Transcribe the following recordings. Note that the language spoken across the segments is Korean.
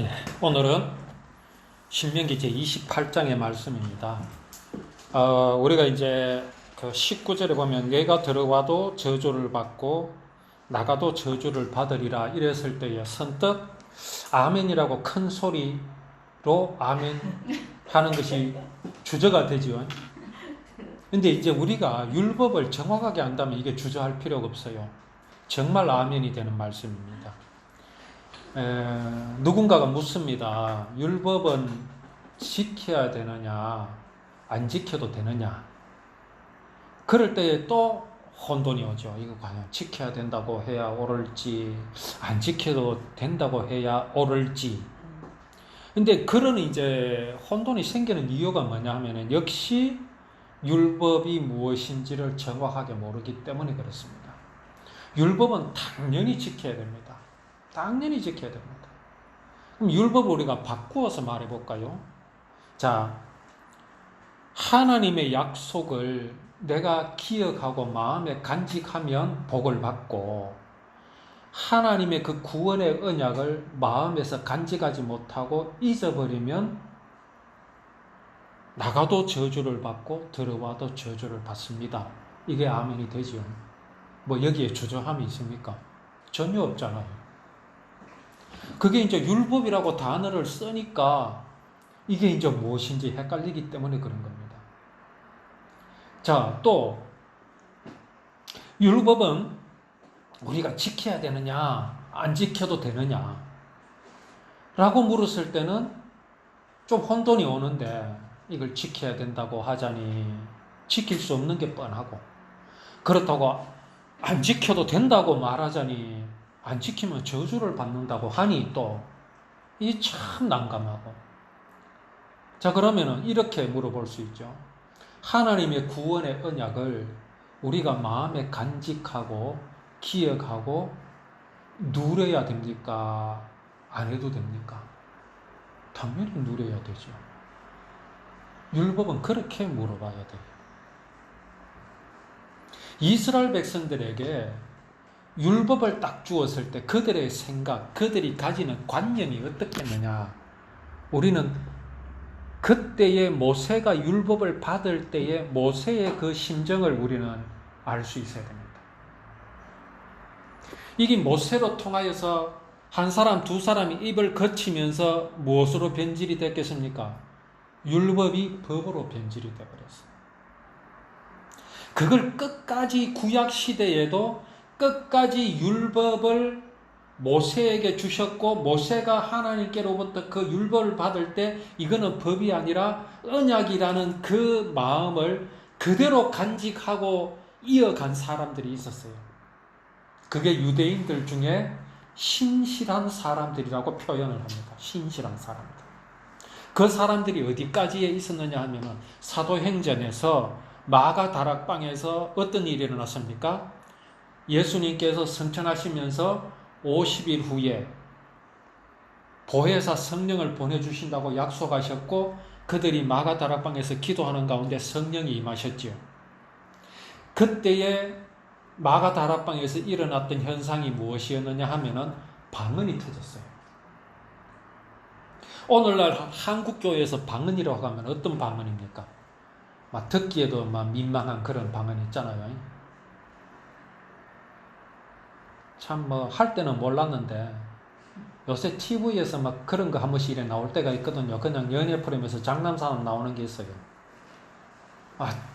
예, 오늘은 신명기 제28장의 말씀입니다. 우리가 이제 그 19절에 보면 내가 들어와도 저주를 받고 나가도 저주를 받으리라 이랬을 때에 선뜻 아멘이라고 큰 소리로 아멘 하는 것이 주저가 되지요. 근데 이제 우리가 율법을 정확하게 안다면 이게 주저할 필요가 없어요. 정말 아멘이 되는 말씀입니다. 누군가가 묻습니다. 율법은 지켜야 되느냐, 안 지켜도 되느냐. 그럴 때에 또 혼돈이 오죠. 이거 과연 지켜야 된다고 해야 옳을지, 안 지켜도 된다고 해야 옳을지. 근데 그런 이제 혼돈이 생기는 이유가 뭐냐 하면은 역시 율법이 무엇인지를 정확하게 모르기 때문에 그렇습니다. 율법은 당연히 지켜야 됩니다. 당연히 지켜야 됩니다. 그럼 율법을 우리가 바꾸어서 말해볼까요? 자, 하나님의 약속을 내가 기억하고 마음에 간직하면 복을 받고 하나님의 그 구원의 언약을 마음에서 간직하지 못하고 잊어버리면 나가도 저주를 받고 들어와도 저주를 받습니다. 이게 아멘이 되지요. 뭐 여기에 주저함이 있습니까? 전혀 없잖아요. 그게 이제 율법이라고 단어를 쓰니까 이게 이제 무엇인지 헷갈리기 때문에 그런 겁니다. 자, 또 율법은 우리가 지켜야 되느냐, 안 지켜도 되느냐 라고 물었을 때는 좀 혼돈이 오는데 이걸 지켜야 된다고 하자니 지킬 수 없는 게 뻔하고 그렇다고 안 지켜도 된다고 말하자니 안 지키면 저주를 받는다고 하니 또 이 참 난감하고. 자, 그러면은 이렇게 물어볼 수 있죠. 하나님의 구원의 언약을 우리가 마음에 간직하고 기억하고 누려야 됩니까? 안 해도 됩니까? 당연히 누려야 되죠. 율법은 그렇게 물어봐야 돼요. 이스라엘 백성들에게 율법을 딱 주었을 때 그들의 생각, 그들이 가지는 관념이 어떻겠느냐. 우리는 그때의 모세가 율법을 받을 때의 모세의 그 심정을 우리는 알 수 있어야 됩니다. 이게 모세로 통하여서 한 사람, 두 사람이 입을 거치면서 무엇으로 변질이 됐겠습니까? 율법이 법으로 변질이 되어버렸어요. 그걸 끝까지 구약 시대에도 끝까지 율법을 모세에게 주셨고 모세가 하나님께로부터 그 율법을 받을 때 이거는 법이 아니라 언약이라는 그 마음을 그대로 간직하고 이어간 사람들이 있었어요. 그게 유대인들 중에 신실한 사람들이라고 표현을 합니다. 신실한 사람들. 그 사람들이 어디까지에 있었느냐 하면 사도행전에서 마가 다락방에서 어떤 일이 일어났습니까? 예수님께서 승천하시면서 50일 후에 보혜사 성령을 보내주신다고 약속하셨고 그들이 마가 다락방에서 기도하는 가운데 성령이 임하셨지요. 그때에 마가 다락방에서 일어났던 현상이 무엇이었느냐 하면은 방언이 터졌어요. 오늘날 한국교회에서 방언이라고 하면 어떤 방언입니까? 막 듣기에도 막 민망한 그런 방언 있잖아요. 참 뭐 할 때는 몰랐는데 요새 TV에서 막 그런 거 한 번씩 이래 나올 때가 있거든요. 그냥 연예 프로그램에서 장난사람 나오는 게 있어요.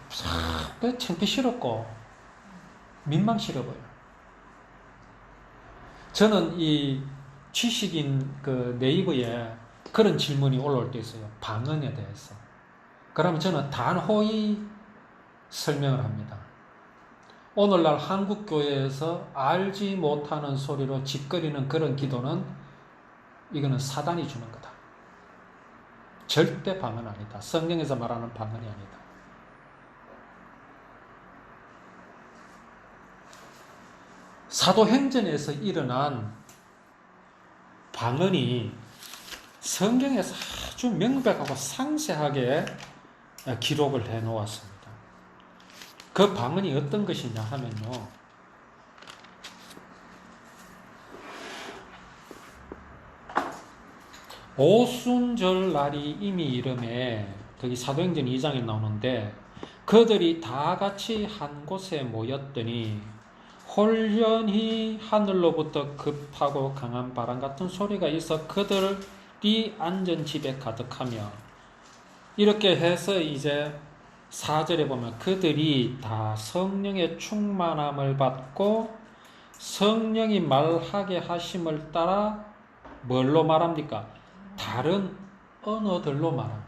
참 창피스럽고 민망스러워요. 저는 이 취식인 그 네이버에 그런 질문이 올라올 때 있어요. 방언에 대해서. 그러면 저는 단호히 설명을 합니다. 오늘날 한국교회에서 알지 못하는 소리로 짓거리는 그런 기도는 이거는 사단이 주는 거다. 절대 방언 아니다. 성경에서 말하는 방언이 아니다. 사도행전에서 일어난 방언이 성경에서 아주 명백하고 상세하게 기록을 해 놓았습니다. 그 방언이 어떤 것이냐 하면요. 오순절 날이 이미 이름에 거기 사도행전 2장에 나오는데 그들이 다 같이 한 곳에 모였더니 홀연히 하늘로부터 급하고 강한 바람 같은 소리가 있어 그들이 앉은 집에 가득하며 이렇게 해서 이제 4절에 보면 그들이 다 성령의 충만함을 받고 성령이 말하게 하심을 따라 뭘로 말합니까? 다른 언어들로 말합니다.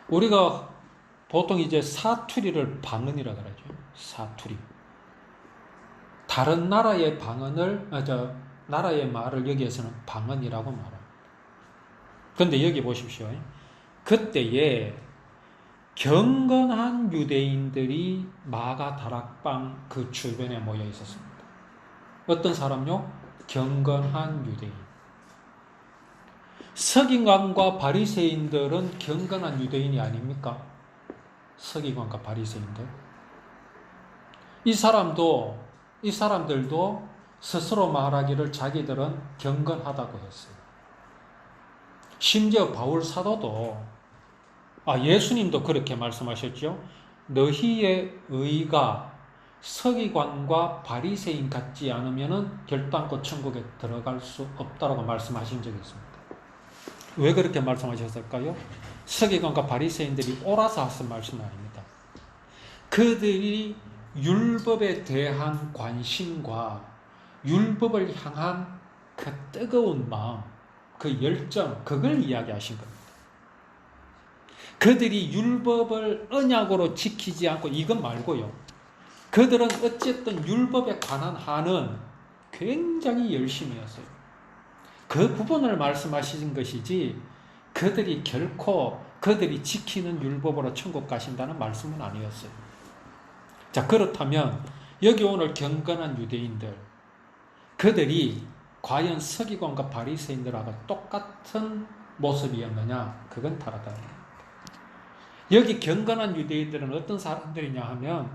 우리가 보통 이제 사투리를 방언이라 그러죠. 사투리. 다른 나라의 방언을, 나라의 말을 여기에서는 방언이라고 말합니다. 그런데 여기 보십시오. 그때에 경건한 유대인들이 마가 다락방 그 주변에 모여 있었습니다. 어떤 사람요? 경건한 유대인. 서기관과 바리새인들은 경건한 유대인이 아닙니까? 서기관과 바리새인들. 이 사람들도 스스로 말하기를 자기들은 경건하다고 했어요. 심지어 바울 사도도 예수님도 그렇게 말씀하셨죠. 너희의 의가 서기관과 바리새인 같지 않으면은 결단코 천국에 들어갈 수 없다라고 말씀하신 적이 있습니다. 왜 그렇게 말씀하셨을까요? 서기관과 바리새인들이 옳아서 하신 말씀은 아닙니다. 그들이 율법에 대한 관심과 율법을 향한 그 뜨거운 마음, 그 열정, 그걸 이야기하신 겁니다. 그들이 율법을 언약으로 지키지 않고 이것 말고요. 그들은 어쨌든 율법에 관한 한은 굉장히 열심히 했어요. 그 부분을 말씀하신 것이지 그들이 결코 그들이 지키는 율법으로 천국 가신다는 말씀은 아니었어요. 자, 그렇다면 여기 오늘 경건한 유대인들 그들이 과연 서기관과 바리새인들하고 똑같은 모습이었느냐? 그건 다르다. 여기 경건한 유대인들은 어떤 사람들이냐 하면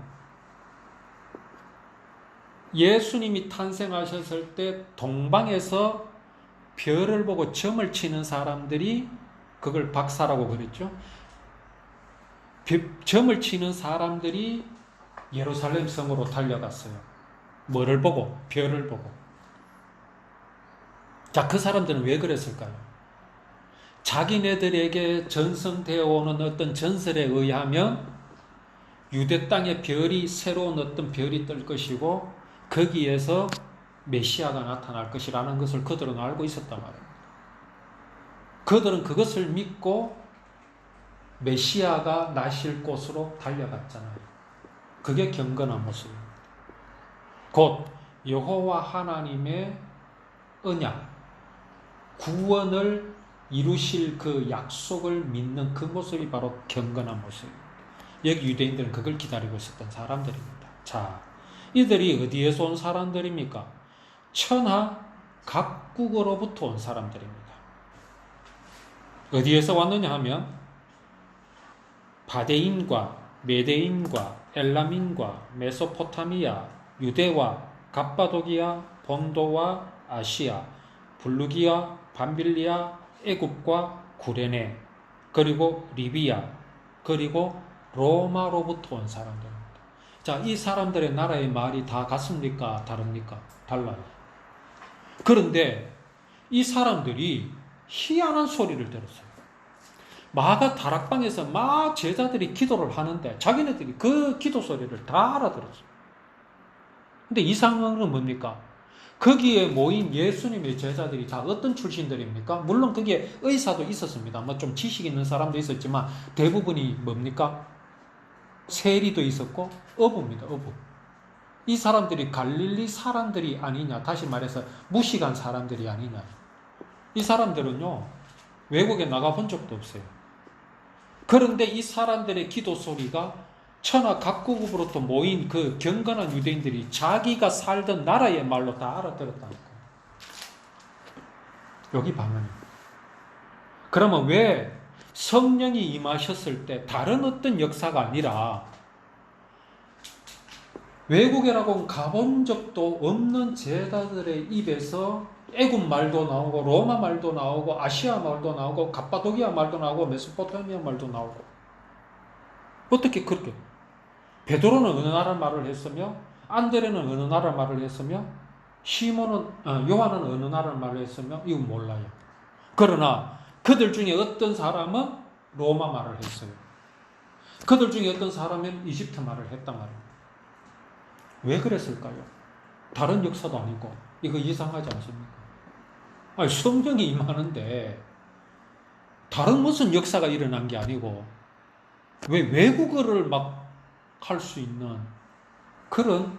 예수님이 탄생하셨을 때 동방에서 별을 보고 점을 치는 사람들이 그걸 박사라고 그랬죠. 점을 치는 사람들이 예루살렘 성으로 달려갔어요. 뭐를 보고? 별을 보고. 자, 그 사람들은 왜 그랬을까요? 자기네들에게 전승되어 오는 어떤 전설에 의하면 유대 땅에 별이 새로운 어떤 별이 뜰 것이고 거기에서 메시아가 나타날 것이라는 것을 그들은 알고 있었단 말이에요. 그들은 그것을 믿고 메시아가 나실 곳으로 달려갔잖아요. 그게 경건한 모습입니다. 곧 여호와 하나님의 언약, 구원을 이루실 그 약속을 믿는 그 모습이 바로 경건한 모습입니다. 여기 유대인들은 그걸 기다리고 있었던 사람들입니다. 자, 이들이 어디에서 온 사람들입니까? 천하 각국으로부터 온 사람들입니다. 어디에서 왔느냐 하면 바데인과 메데인과 엘람인과 메소포타미아, 유대와 갑바도기아, 본도와 아시아, 블루기아, 밤빌리아, 애굽과 구레네, 그리고 리비아, 그리고 로마로부터 온 사람들입니다. 자, 이 사람들의 나라의 말이 다 같습니까? 다릅니까? 달라요. 그런데 이 사람들이 희한한 소리를 들었어요. 마가 다락방에서 막 제자들이 기도를 하는데 자기네들이 그 기도 소리를 다 알아들었어요. 근데 이상한 건 뭡니까? 거기에 모인 예수님의 제자들이 다 어떤 출신들입니까? 물론 거기에 의사도 있었습니다. 뭐 좀 지식 있는 사람도 있었지만 대부분이 뭡니까? 세리도 있었고 어부입니다. 어부. 이 사람들이 갈릴리 사람들이 아니냐, 다시 말해서 무식한 사람들이 아니냐. 이 사람들은요 외국에 나가본 적도 없어요. 그런데 이 사람들의 기도 소리가 천하 각국으로부터 모인 그 경건한 유대인들이 자기가 살던 나라의 말로 다 알아들었다는 거예요. 여기 방언입니다. 그러면 왜 성령이 임하셨을 때 다른 어떤 역사가 아니라 외국이라고 가본 적도 없는 제자들의 입에서 애굽 말도 나오고 로마 말도 나오고 아시아 말도 나오고 갑바도기아 말도 나오고 메소포타미아 말도 나오고. 어떻게 그렇게? 베드로는 어느 나라 말을 했으며 안드레는 어느 나라 말을 했으며 요한은 어느 나라 말을 했으며 이건 몰라요. 그러나 그들 중에 어떤 사람은 로마 말을 했어요. 그들 중에 어떤 사람은 이집트 말을 했단 말이에요. 왜 그랬을까요? 다른 역사도 아니고 이거 이상하지 않습니까? 아니, 성경이 임하는데 다른 무슨 역사가 일어난 게 아니고 왜 외국어를 막 할 수 있는 그런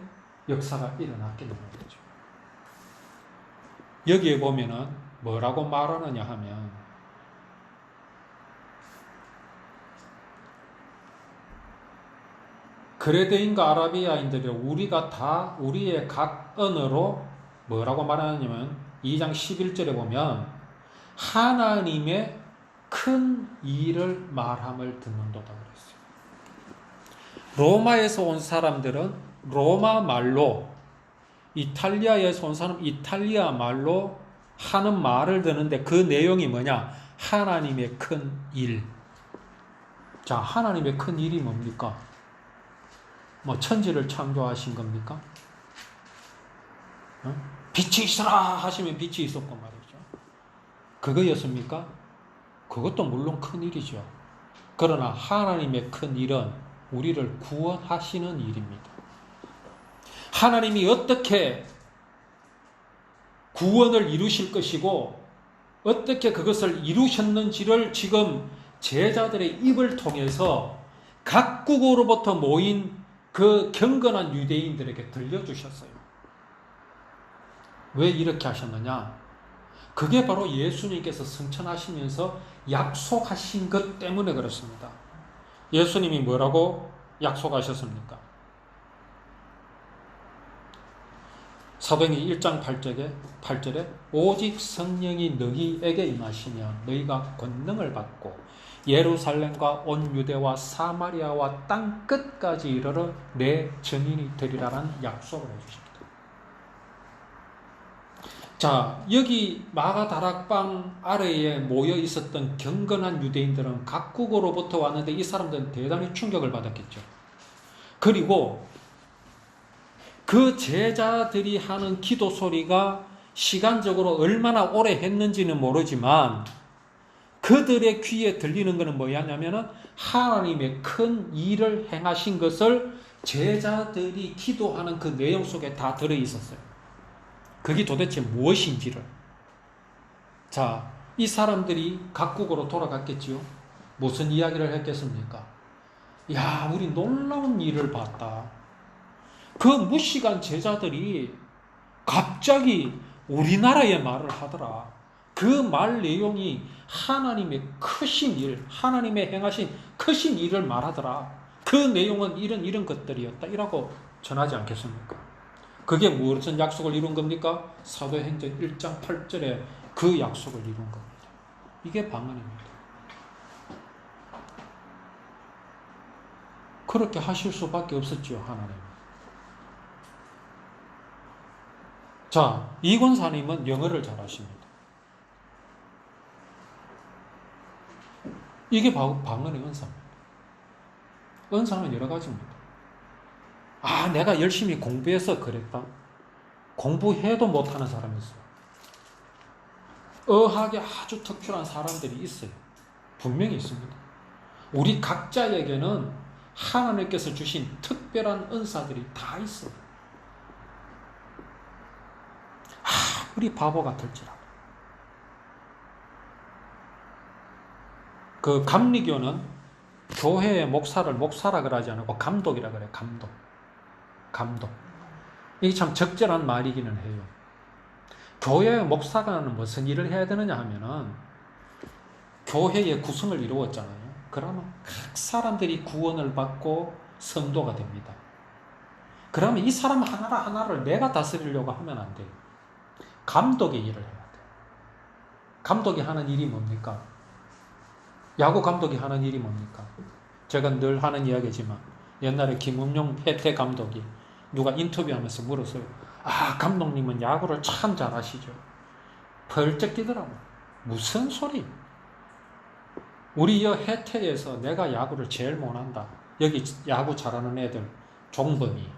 역사가 일어났겠는 거죠. 여기에 보면은 뭐라고 말하느냐 하면 그레드인과 아라비아인들이 우리가 다 우리의 각 언어로 뭐라고 말하냐면 2장 11절에 보면 하나님의 큰 일을 말함을 듣는도다 그랬어요. 로마에서 온 사람들은 로마 말로, 이탈리아에서 온 사람은 이탈리아 말로 하는 말을 듣는데 그 내용이 뭐냐? 하나님의 큰 일. 자, 하나님의 큰 일이 뭡니까? 뭐 천지를 창조하신 겁니까? 빛이 있어라 하시면 빛이 있었고 말이죠. 그거였습니까? 그것도 물론 큰 일이죠. 그러나 하나님의 큰 일은 우리를 구원하시는 일입니다. 하나님이 어떻게 구원을 이루실 것이고 어떻게 그것을 이루셨는지를 지금 제자들의 입을 통해서 각국으로부터 모인 그 경건한 유대인들에게 들려주셨어요. 왜 이렇게 하셨느냐? 그게 바로 예수님께서 승천하시면서 약속하신 것 때문에 그렇습니다. 예수님이 뭐라고 약속하셨습니까? 사도행전 1장 8절에 오직 성령이 너희에게 임하시면 너희가 권능을 받고 예루살렘과 온 유대와 사마리아와 땅 끝까지 이르러 내 증인이 되리라는 약속을 해주십니다. 자, 여기 마가다락방 아래에 모여 있었던 경건한 유대인들은 각국으로부터 왔는데 이 사람들은 대단히 충격을 받았겠죠. 그리고 그 제자들이 하는 기도 소리가 시간적으로 얼마나 오래 했는지는 모르지만 그들의 귀에 들리는 것은 뭐였냐면은 하나님의 큰 일을 행하신 것을 제자들이 기도하는 그 내용 속에 다 들어 있었어요. 그게 도대체 무엇인지를. 자, 이 사람들이 각국으로 돌아갔겠지요. 무슨 이야기를 했겠습니까? 야, 우리 놀라운 일을 봤다. 그 무시간 제자들이 갑자기 우리나라의 말을 하더라. 그 말 내용이 하나님의 크신 일, 하나님의 행하신 크신 일을 말하더라. 그 내용은 이런 것들이었다. 이라고 전하지 않겠습니까? 그게 무슨 약속을 이룬 겁니까? 사도행전 1장 8절에 그 약속을 이룬 겁니다. 이게 방언입니다. 그렇게 하실 수밖에 없었죠, 하나님. 자, 이권사님은 영어를 잘하십니다. 이게 방언의 은사입니다. 은사는 여러 가지입니다. 아, 내가 열심히 공부해서 그랬다. 공부해도 못하는 사람이 있어요. 어학에 아주 특출한 사람들이 있어요. 분명히 있습니다. 우리 각자에게는 하나님께서 주신 특별한 은사들이 다 있어요. 우리 바보 같을지라도. 그 감리교는 교회의 목사를 목사라 그러지 않고 감독이라 그래요. 감독. 이게 참 적절한 말이기는 해요. 교회의 목사가 무슨 일을 해야 되느냐 하면은 교회의 구성을 이루었잖아요. 그러면 각 사람들이 구원을 받고 성도가 됩니다. 그러면 이 사람 하나를 내가 다스리려고 하면 안 돼요. 감독의 일을 해야 돼요. 감독이 하는 일이 뭡니까? 야구 감독이 하는 일이 뭡니까? 제가 늘 하는 이야기지만 옛날에 김은용 해태 감독이 누가 인터뷰하면서 물었어요. 아, 감독님은 야구를 참 잘하시죠. 펄쩍 뛰더라고. 무슨 소리? 우리 여 혜태에서 내가 야구를 제일 못한다. 여기 야구 잘하는 애들, 종범이,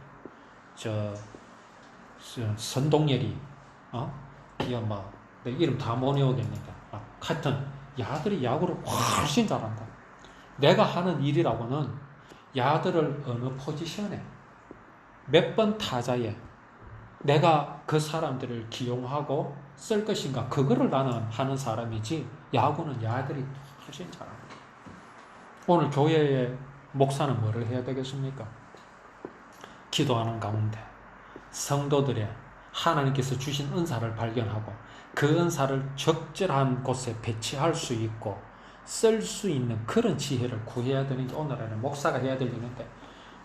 선동열이, 내 이름 다 못 외우겠는데. 하여튼, 야들이 야구를 훨씬 잘한다. 내가 하는 일이라고는 야들을 어느 포지션에, 몇 번 타자에 내가 그 사람들을 기용하고 쓸 것인가, 그거를 나는 하는 사람이지, 야구는 야들이 훨씬 잘합니다. 오늘 교회의 목사는 뭐를 해야 되겠습니까? 기도하는 가운데 성도들의 하나님께서 주신 은사를 발견하고 그 은사를 적절한 곳에 배치할 수 있고 쓸 수 있는 그런 지혜를 구해야 되는 게 오늘날의 목사가 해야 될 일인데,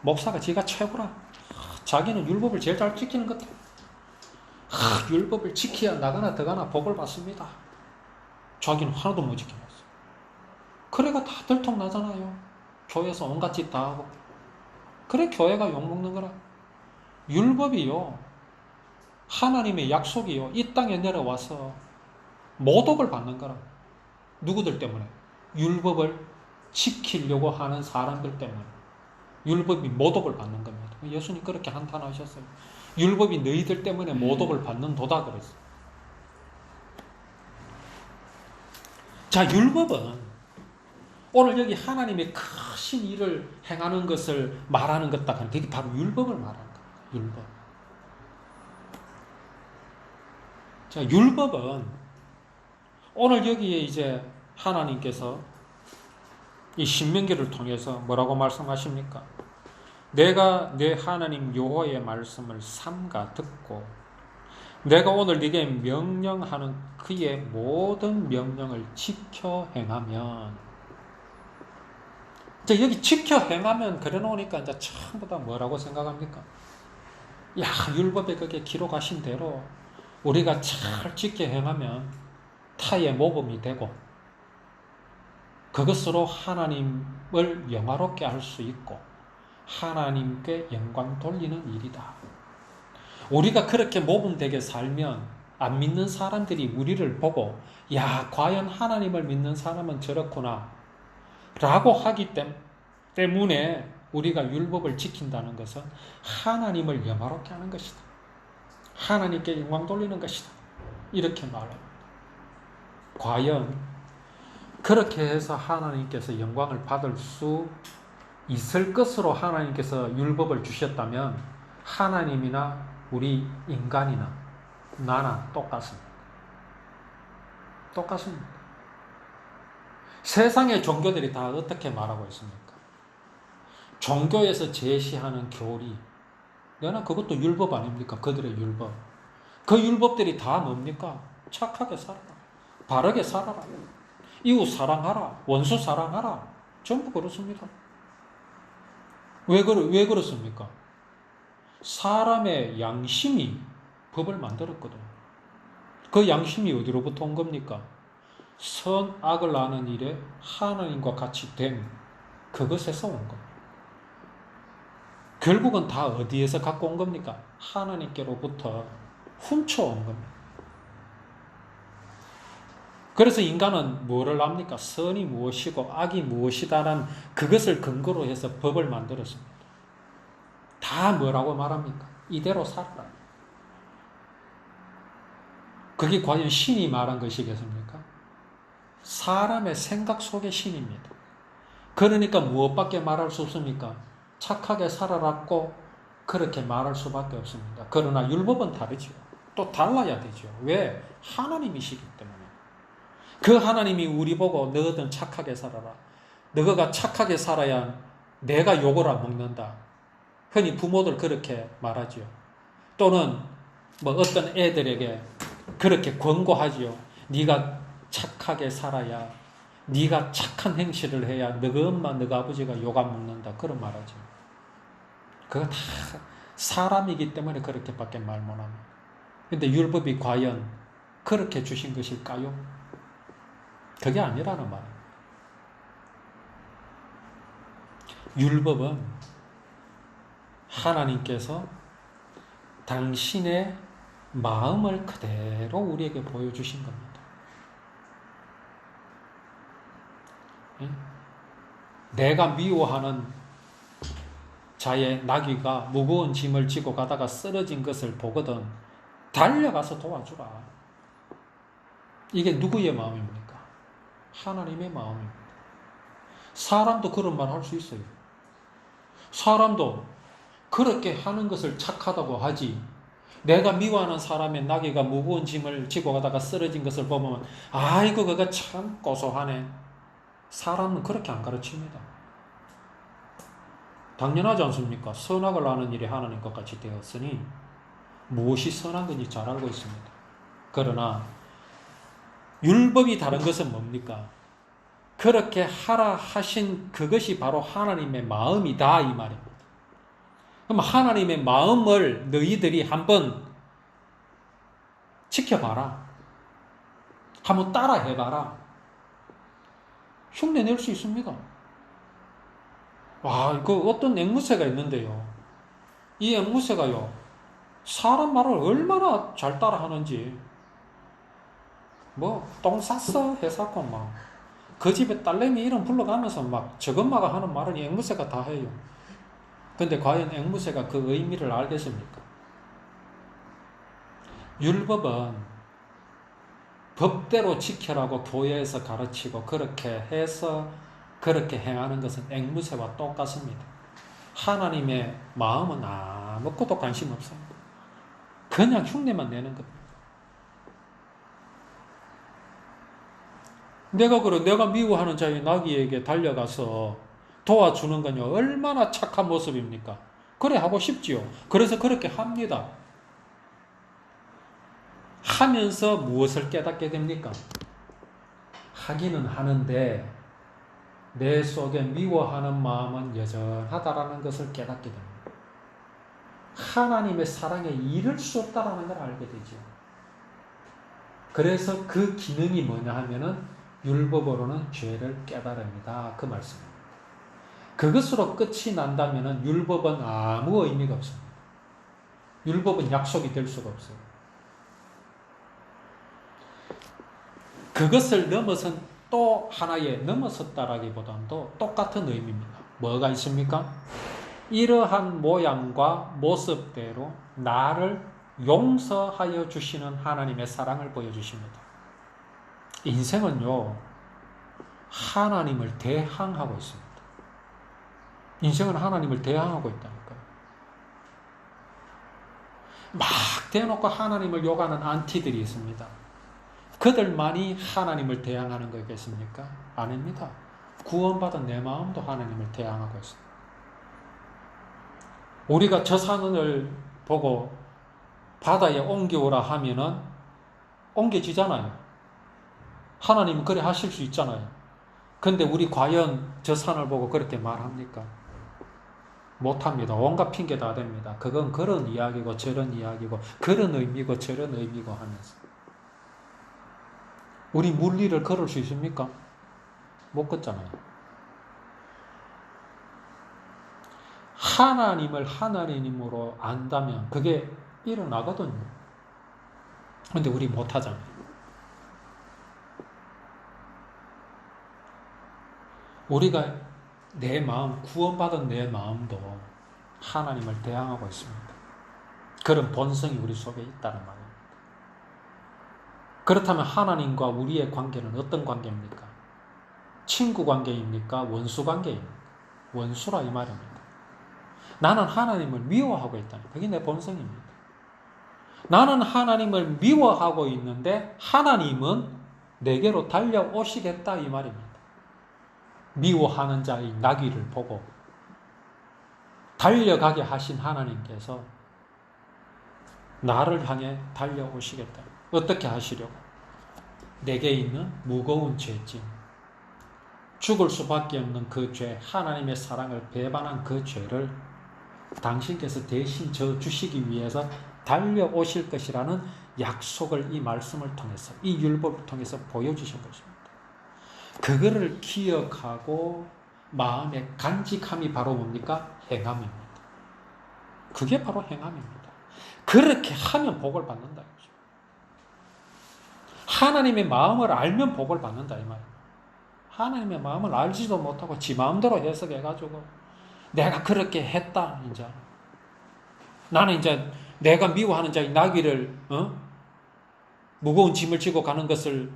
목사가 지가 최고라. 자기는 율법을 제일 잘 지키는 것 같아. 율법을 지켜야 나가나 더가나 복을 받습니다. 자기는 하나도 못 지켜놨어. 그래가 다 들통나잖아요. 교회에서 온갖 짓 다 하고. 그래 교회가 욕먹는 거라. 율법이요, 하나님의 약속이요, 이 땅에 내려와서 모독을 받는 거라. 누구들 때문에? 율법을 지키려고 하는 사람들 때문에. 율법이 모독을 받는 겁니다. 예수님 그렇게 한탄하셨어요. 율법이 너희들 때문에 모독을 받는 도다 그랬어요. 자, 율법은 오늘 여기 하나님의 크신 일을 행하는 것을 말하는 것다 하는데, 이게 바로 율법을 말하는 거예요. 율법. 자, 율법은 오늘 여기에 이제 하나님께서 이 신명기를 통해서 뭐라고 말씀하십니까? 내가 내 하나님 여호와의 말씀을 삼가 듣고 내가 오늘 네게 명령하는 그의 모든 명령을 지켜 행하면. 자, 여기 지켜 행하면 그래 놓으니까 이제 전부 다 뭐라고 생각합니까? 야, 율법에 그게 기록하신 대로 우리가 잘 지켜 행하면 타의 모범이 되고 그것으로 하나님을 영화롭게 할 수 있고 하나님께 영광 돌리는 일이다. 우리가 그렇게 모범되게 살면 안 믿는 사람들이 우리를 보고 야, 과연 하나님을 믿는 사람은 저렇구나 라고 하기 때문에 우리가 율법을 지킨다는 것은 하나님을 영화롭게 하는 것이다. 하나님께 영광 돌리는 것이다. 이렇게 말합니다. 과연 그렇게 해서 하나님께서 영광을 받을 수 있을 것으로 하나님께서 율법을 주셨다면 하나님이나 우리 인간이나 나나 똑같습니다. 똑같습니다. 세상의 종교들이 다 어떻게 말하고 있습니까? 종교에서 제시하는 교리, 내가 그것도 율법 아닙니까? 그들의 율법. 그 율법들이 다 뭡니까? 착하게 살아라, 바르게 살아라, 이웃 사랑하라, 원수 사랑하라, 전부 그렇습니다. 왜 그렇습니까? 사람의 양심이 법을 만들었거든. 그 양심이 어디로부터 온 겁니까? 선악을 아는 일에 하나님과 같이 된 그것에서 온 겁니다. 결국은 다 어디에서 갖고 온 겁니까? 하나님께로부터 훔쳐온 겁니다. 그래서 인간은 뭐를 압니까? 선이 무엇이고 악이 무엇이다라는 그것을 근거로 해서 법을 만들었습니다. 다 뭐라고 말합니까? 이대로 살아라. 그게 과연 신이 말한 것이겠습니까? 사람의 생각 속의 신입니다. 그러니까 무엇밖에 말할 수 없습니까? 착하게 살아라고 그렇게 말할 수밖에 없습니다. 그러나 율법은 다르죠. 또 달라야 되죠. 왜? 하나님이시기 때문에. 그 하나님이 우리 보고 너희들은 착하게 살아라. 너희가 착하게 살아야 내가 욕을 안 먹는다. 흔히 부모들 그렇게 말하죠. 또는 뭐 어떤 애들에게 그렇게 권고하지요. 네가 착하게 살아야, 네가 착한 행실을 해야 너희 엄마, 너희 아버지가 욕 안 먹는다. 그런 말하죠. 그거 다 사람이기 때문에 그렇게밖에 말 못합니다. 근데 율법이 과연 그렇게 주신 것일까요? 그게 아니라는 말입니다. 율법은 하나님께서 당신의 마음을 그대로 우리에게 보여주신 겁니다. 예? 내가 미워하는 자의 나귀가 무거운 짐을 지고 가다가 쓰러진 것을 보거든 달려가서 도와주라. 이게 누구의 마음입니까? 하나님의 마음입니다. 사람도 그런 말 할 수 있어요. 사람도 그렇게 하는 것을 착하다고 하지. 내가 미워하는 사람의 나귀가 무거운 짐을 지고 가다가 쓰러진 것을 보면 아이고 그거 참 고소하네. 사람은 그렇게 안 가르칩니다. 당연하지 않습니까? 선악을 하는 일이 하나님 것 같이 되었으니 무엇이 선한 건지 잘 알고 있습니다. 그러나 율법이 다른 것은 뭡니까? 그렇게 하라 하신 그것이 바로 하나님의 마음이다 이 말입니다. 그럼 하나님의 마음을 너희들이 한번 지켜봐라. 한번 따라해봐라. 흉내낼 수 있습니다. 와, 그 어떤 앵무새가 있는데요. 이 앵무새가요, 사람 말을 얼마나 잘 따라하는지, 똥 쌌어? 해사고 그 집에 딸내미 이름 불러가면서 저것마가 하는 말은 이 앵무새가 다 해요. 근데 과연 앵무새가 그 의미를 알겠습니까? 율법은 법대로 지켜라고 교회에서 가르치고 그렇게 해서 그렇게 행하는 것은 앵무새와 똑같습니다. 하나님의 마음은 아무것도 관심 없습니다. 그냥 흉내만 내는 겁니다. 내가 미워하는 자의 나귀에게 달려가서 도와주는 건요, 얼마나 착한 모습입니까? 그래 하고 싶지요. 그래서 그렇게 합니다. 하면서 무엇을 깨닫게 됩니까? 하기는 하는데 내 속에 미워하는 마음은 여전하다라는 것을 깨닫게 됩니다. 하나님의 사랑에 이를 수 없다라는 걸 알게 되죠. 그래서 그 기능이 뭐냐 하면은 율법으로는 죄를 깨달음이다. 그 말씀입니다. 그것으로 끝이 난다면은 율법은 아무 의미가 없습니다. 율법은 약속이 될 수가 없어요. 그것을 넘어선 또 하나의 넘어섰다라기보다도 똑같은 의미입니다. 뭐가 있습니까? 이러한 모양과 모습대로 나를 용서하여 주시는 하나님의 사랑을 보여주십니다. 인생은요, 하나님을 대항하고 있습니다. 인생은 하나님을 대항하고 있다니까요. 막 대놓고 하나님을 욕하는 안티들이 있습니다. 그들만이 하나님을 대항하는 거겠습니까? 아닙니다. 구원받은 내 마음도 하나님을 대항하고 있습니다. 우리가 저 산을 보고 바다에 옮겨오라 하면은 옮겨지잖아요. 하나님은 그래 하실 수 있잖아요. 근데 우리 과연 저 산을 보고 그렇게 말합니까? 못합니다. 온갖 핑계 다 됩니다. 그건 그런 이야기고 저런 이야기고 그런 의미고 저런 의미고 하면서 우리 물리를 걸을 수 있습니까? 못 걷잖아요. 하나님을 하나님으로 안다면 그게 일어나거든요. 근데 우리 못하잖아요. 우리가 내 마음, 구원받은 내 마음도 하나님을 대항하고 있습니다. 그런 본성이 우리 속에 있다는 말입니다. 그렇다면 하나님과 우리의 관계는 어떤 관계입니까? 친구 관계입니까? 원수 관계입니까? 원수라 이 말입니다. 나는 하나님을 미워하고 있다. 그게 내 본성입니다. 나는 하나님을 미워하고 있는데 하나님은 내게로 달려오시겠다 이 말입니다. 미워하는 자의 나귀를 보고 달려가게 하신 하나님께서 나를 향해 달려오시겠다. 어떻게 하시려고? 내게 있는 무거운 죄짐, 죽을 수밖에 없는 그 죄, 하나님의 사랑을 배반한 그 죄를 당신께서 대신 져 주시기 위해서 달려오실 것이라는 약속을 이 말씀을 통해서, 이 율법을 통해서 보여주신 것입니다. 그거를 기억하고 마음에 간직함이 바로 뭡니까? 행함입니다. 그게 바로 행함입니다. 그렇게 하면 복을 받는다. 하나님의 마음을 알면 복을 받는다 이 말이에요. 하나님의 마음을 알지도 못하고 지 마음대로 해석해가지고 내가 그렇게 했다. 이제 나는 이제 내가 미워하는 자의 나귀를 무거운 짐을 지고 가는 것을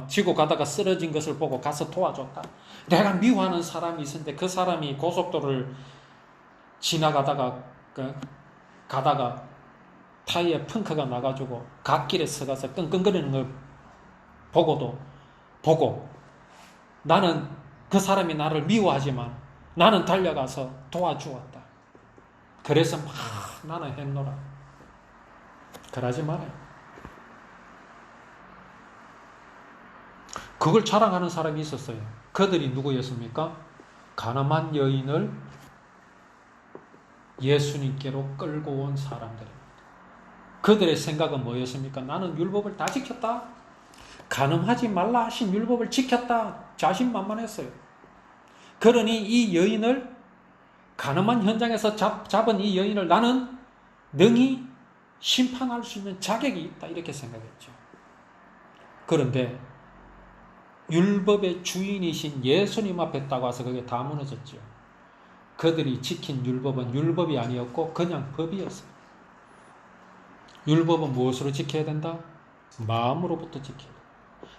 지고 가다가 쓰러진 것을 보고 가서 도와줬다. 내가 미워하는 사람이 있었는데 그 사람이 고속도로를 지나가다가 가다가 타이어에 펑크가 나가지고 갓길에 서가서 끙끙거리는 걸 보고 나는 그 사람이 나를 미워하지만 나는 달려가서 도와주었다. 그래서 막 나는 했노라. 그러지 말아요. 그걸 자랑하는 사람이 있었어요. 그들이 누구였습니까? 가늠한 여인을 예수님께로 끌고 온 사람들입니다. 그들의 생각은 뭐였습니까? 나는 율법을 다 지켰다. 간음하지 말라 하신 율법을 지켰다. 자신만만했어요. 그러니 이 여인을 간음한 현장에서 잡은 이 여인을 나는 능히 심판할 수 있는 자격이 있다. 이렇게 생각했죠. 그런데 율법의 주인이신 예수님 앞에 딱 와서 그게 다 무너졌죠. 그들이 지킨 율법은 율법이 아니었고 그냥 법이었어요. 율법은 무엇으로 지켜야 된다? 마음으로부터 지켜야 돼요.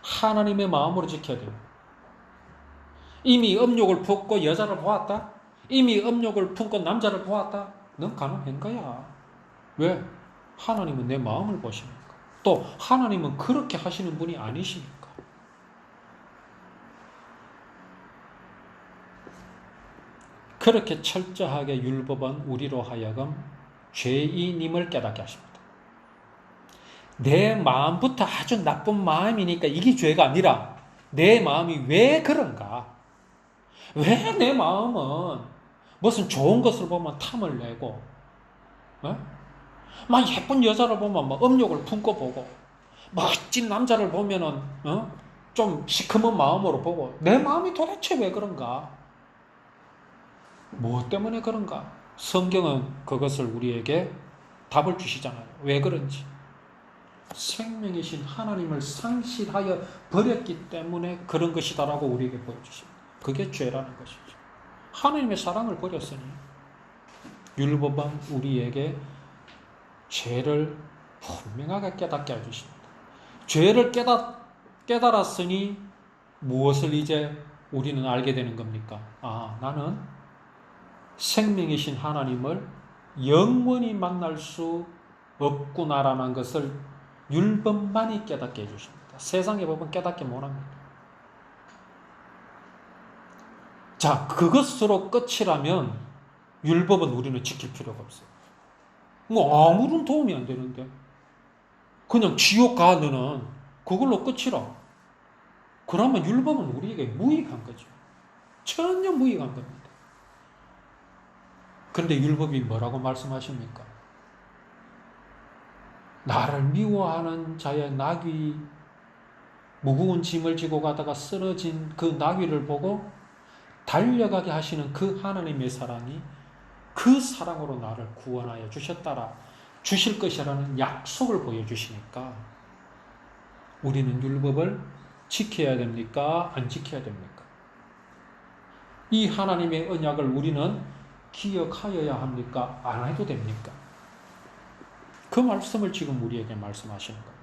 하나님의 마음으로 지켜야 돼요. 이미 음욕을 품고 여자를 보았다? 이미 음욕을 품고 남자를 보았다? 넌 가늠한 거야. 왜? 하나님은 내 마음을 보시니까. 또 하나님은 그렇게 하시는 분이 아니시니까. 그렇게 철저하게 율법은 우리로 하여금 죄인임을 깨닫게 하십니다. 내 마음부터 아주 나쁜 마음이니까 이게 죄가 아니라 내 마음이 왜 그런가? 왜 내 마음은 무슨 좋은 것을 보면 탐을 내고 막 예쁜 여자를 보면 막 음욕을 품고 보고 멋진 남자를 보면은 좀 시커먼 마음으로 보고 내 마음이 도대체 왜 그런가? 무엇 때문에 그런가? 성경은 그것을 우리에게 답을 주시잖아요. 왜 그런지. 생명이신 하나님을 상실하여 버렸기 때문에 그런 것이다라고 우리에게 보여주십니다. 그게 죄라는 것이죠. 하나님의 사랑을 버렸으니 율법은 우리에게 죄를 분명하게 깨닫게 해주십니다. 죄를 깨달았으니 무엇을 이제 우리는 알게 되는 겁니까? 나는 생명이신 하나님을 영원히 만날 수 없구나라는 것을 율법만이 깨닫게 해주십니다. 세상의 법은 깨닫게 못합니다. 자, 그것으로 끝이라면 율법은 우리는 지킬 필요가 없어요. 아무런 도움이 안 되는데 그냥 지옥 가 너는 그걸로 끝이라. 그러면 율법은 우리에게 무익한 거죠. 전혀 무익한 겁니다. 그런데 율법이 뭐라고 말씀하십니까? 나를 미워하는 자의 나귀, 무거운 짐을 지고 가다가 쓰러진 그 나귀를 보고 달려가게 하시는 그 하나님의 사랑이 그 사랑으로 나를 구원하여 주실 것이라는 약속을 보여주시니까 우리는 율법을 지켜야 됩니까? 안 지켜야 됩니까? 이 하나님의 언약을 우리는 기억하여야 합니까? 안 해도 됩니까? 그 말씀을 지금 우리에게 말씀하시는 겁니다.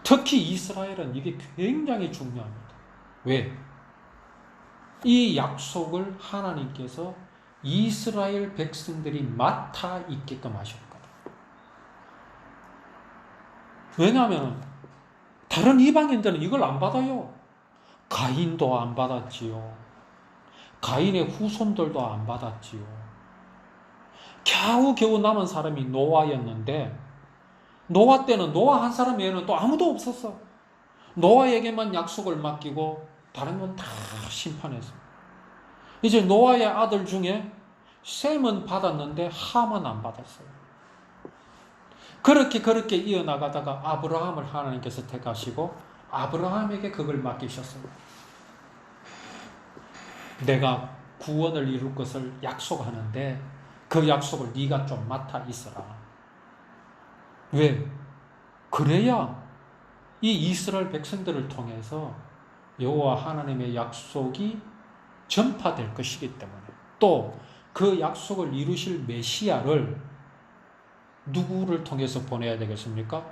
특히 이스라엘은 이게 굉장히 중요합니다. 왜? 이 약속을 하나님께서 이스라엘 백성들이 맡아 있게끔 하셨거든요. 왜냐하면 다른 이방인들은 이걸 안 받아요. 가인도 안 받았지요. 가인의 후손들도 안 받았지요. 겨우겨우 남은 사람이 노아였는데 노아 때는 노아 한 사람 외에는 또 아무도 없었어. 노아에게만 약속을 맡기고 다른 건 다 심판했어. 이제 노아의 아들 중에 셈은 받았는데 함은 안 받았어요. 그렇게 이어나가다가 아브라함을 하나님께서 택하시고 아브라함에게 그걸 맡기셨어요. 내가 구원을 이룰 것을 약속하는데 그 약속을 네가 좀 맡아 있어라. 왜? 그래야 이 이스라엘 백성들을 통해서 여호와 하나님의 약속이 전파될 것이기 때문에, 또 그 약속을 이루실 메시아를 누구를 통해서 보내야 되겠습니까?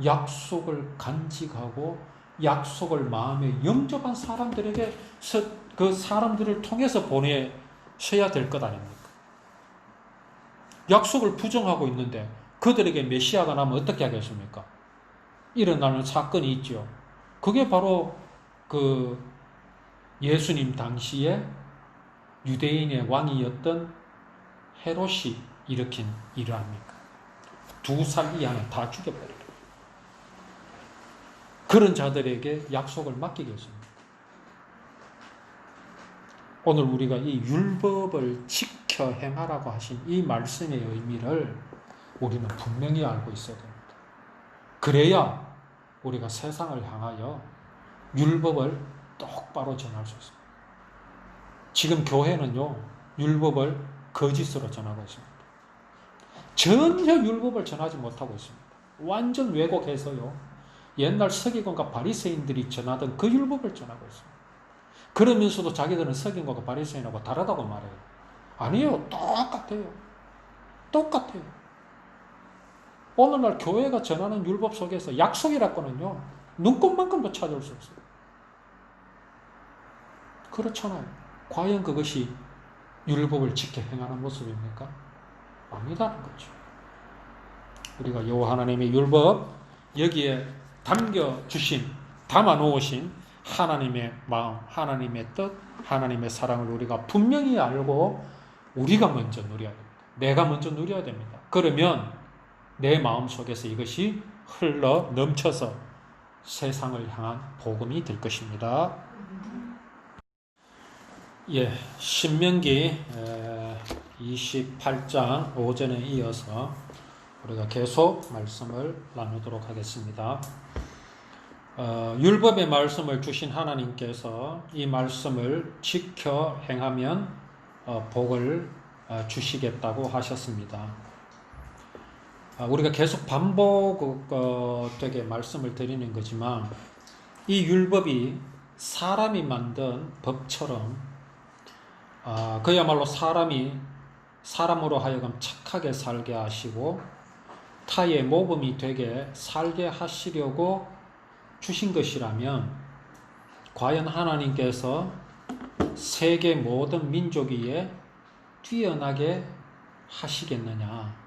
약속을 간직하고 약속을 마음에 영접한 사람들에게, 그 사람들을 통해서 보내셔야 될 것 아닙니까? 약속을 부정하고 있는데 그들에게 메시아가 나면 어떻게 하겠습니까? 일어나는 사건이 있죠. 그게 바로 그 예수님 당시에 유대인의 왕이었던 헤롯이 일으킨 일 아닙니까? 2살 이하는 다 죽여버려요. 그런 자들에게 약속을 맡기겠습니까? 오늘 우리가 이 율법을 지켜 행하라고 하신 이 말씀의 의미를 우리는 분명히 알고 있어야 됩니다. 그래야 우리가 세상을 향하여 율법을 똑바로 전할 수 있습니다. 지금 교회는요, 율법을 거짓으로 전하고 있습니다. 전혀 율법을 전하지 못하고 있습니다. 완전 왜곡해서요, 옛날 서기관과 바리새인들이 전하던 그 율법을 전하고 있습니다. 그러면서도 자기들은 서기관과 바리새인하고 다르다고 말해요. 아니에요. 똑같아요. 똑같아요. 오늘날 교회가 전하는 율법 속에서 약속이라고는요, 눈꼽만큼도 찾을 수 없어요. 그렇잖아요. 과연 그것이 율법을 지켜 행하는 모습입니까? 아니다는 거죠. 우리가 여호와 하나님의 율법, 여기에 담아 놓으신 하나님의 마음, 하나님의 뜻, 하나님의 사랑을 우리가 분명히 알고 우리가 먼저 누려야 됩니다. 내가 먼저 누려야 됩니다. 그러면 내 마음 속에서 이것이 흘러 넘쳐서 세상을 향한 복음이 될 것입니다. 예, 신명기 28장 오전에 이어서 우리가 계속 말씀을 나누도록 하겠습니다. 율법의 말씀을 주신 하나님께서 이 말씀을 지켜 행하면 복을 주시겠다고 하셨습니다. 우리가 계속 반복되게 말씀을 드리는 거지만, 이 율법이 사람이 만든 법처럼 그야말로 사람으로 하여금 착하게 살게 하시고 타의 모범이 되게 살게 하시려고 주신 것이라면, 과연 하나님께서 세계 모든 민족 위에 뛰어나게 하시겠느냐?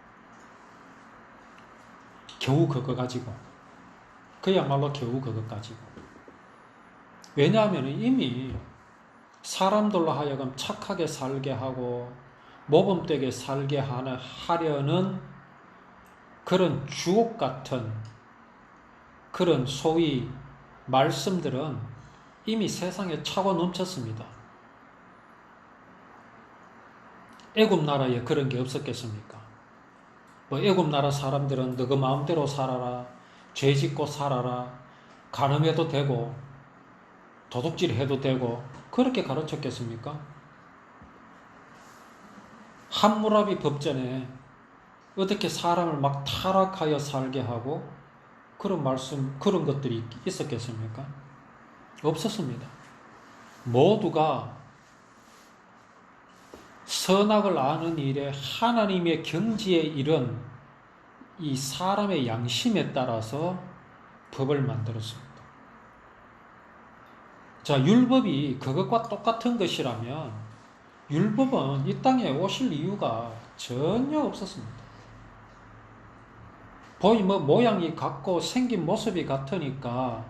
겨우 그거 가지고, 그야말로 겨우 그거 가지고. 왜냐하면 이미 사람들로 하여금 착하게 살게 하고 모범되게 살게 하려는 그런 주옥 같은 그런 소위 말씀들은 이미 세상에 차고 넘쳤습니다. 애굽 나라에 그런 게 없었겠습니까? 애굽 나라 사람들은 너그 마음대로 살아라, 죄 짓고 살아라, 간음해도 되고 도둑질 해도 되고 그렇게 가르쳤겠습니까? 함무라비 법전에 어떻게 사람을 막 타락하여 살게 하고 그런 것들이 있었겠습니까? 없었습니다. 모두가 선악을 아는 일에 하나님의 경지에 이른 이 사람의 양심에 따라서 법을 만들었습니다. 자, 율법이 그것과 똑같은 것이라면 율법은 이 땅에 오실 이유가 전혀 없었습니다. 모양이 같고 생긴 모습이 같으니까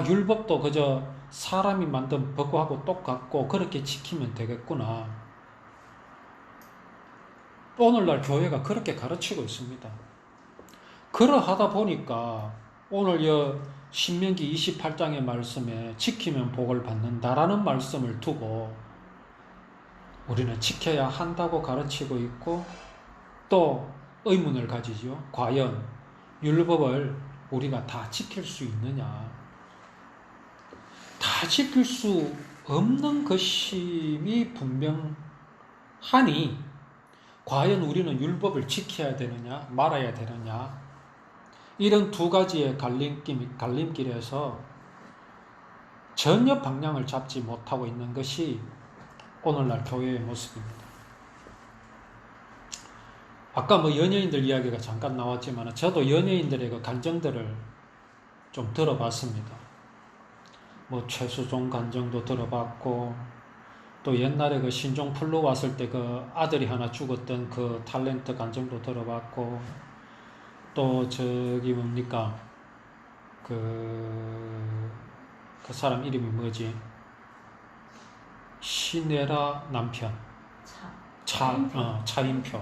율법도 그저 사람이 만든 법하고 똑같고 그렇게 지키면 되겠구나. 오늘날 교회가 그렇게 가르치고 있습니다. 그러하다 보니까 오늘 신명기 28장의 말씀에 지키면 복을 받는다라는 말씀을 두고 우리는 지켜야 한다고 가르치고 있고, 또 의문을 가지죠. 과연 율법을 우리가 다 지킬 수 있느냐? 다 지킬 수 없는 것임이 분명하니 과연 우리는 율법을 지켜야 되느냐 말아야 되느냐, 이런 두 가지의 갈림길에서 전혀 방향을 잡지 못하고 있는 것이 오늘날 교회의 모습입니다. 아까 연예인들 이야기가 잠깐 나왔지만 저도 연예인들의 그 간증들을 좀 들어봤습니다. 최수종 간증도 들어봤고, 또 옛날에 그 신종 플루 왔을 때 그 아들이 하나 죽었던 그 탤런트 간증도 들어봤고, 또 그 사람 이름이 뭐지? 신혜라 남편 차인표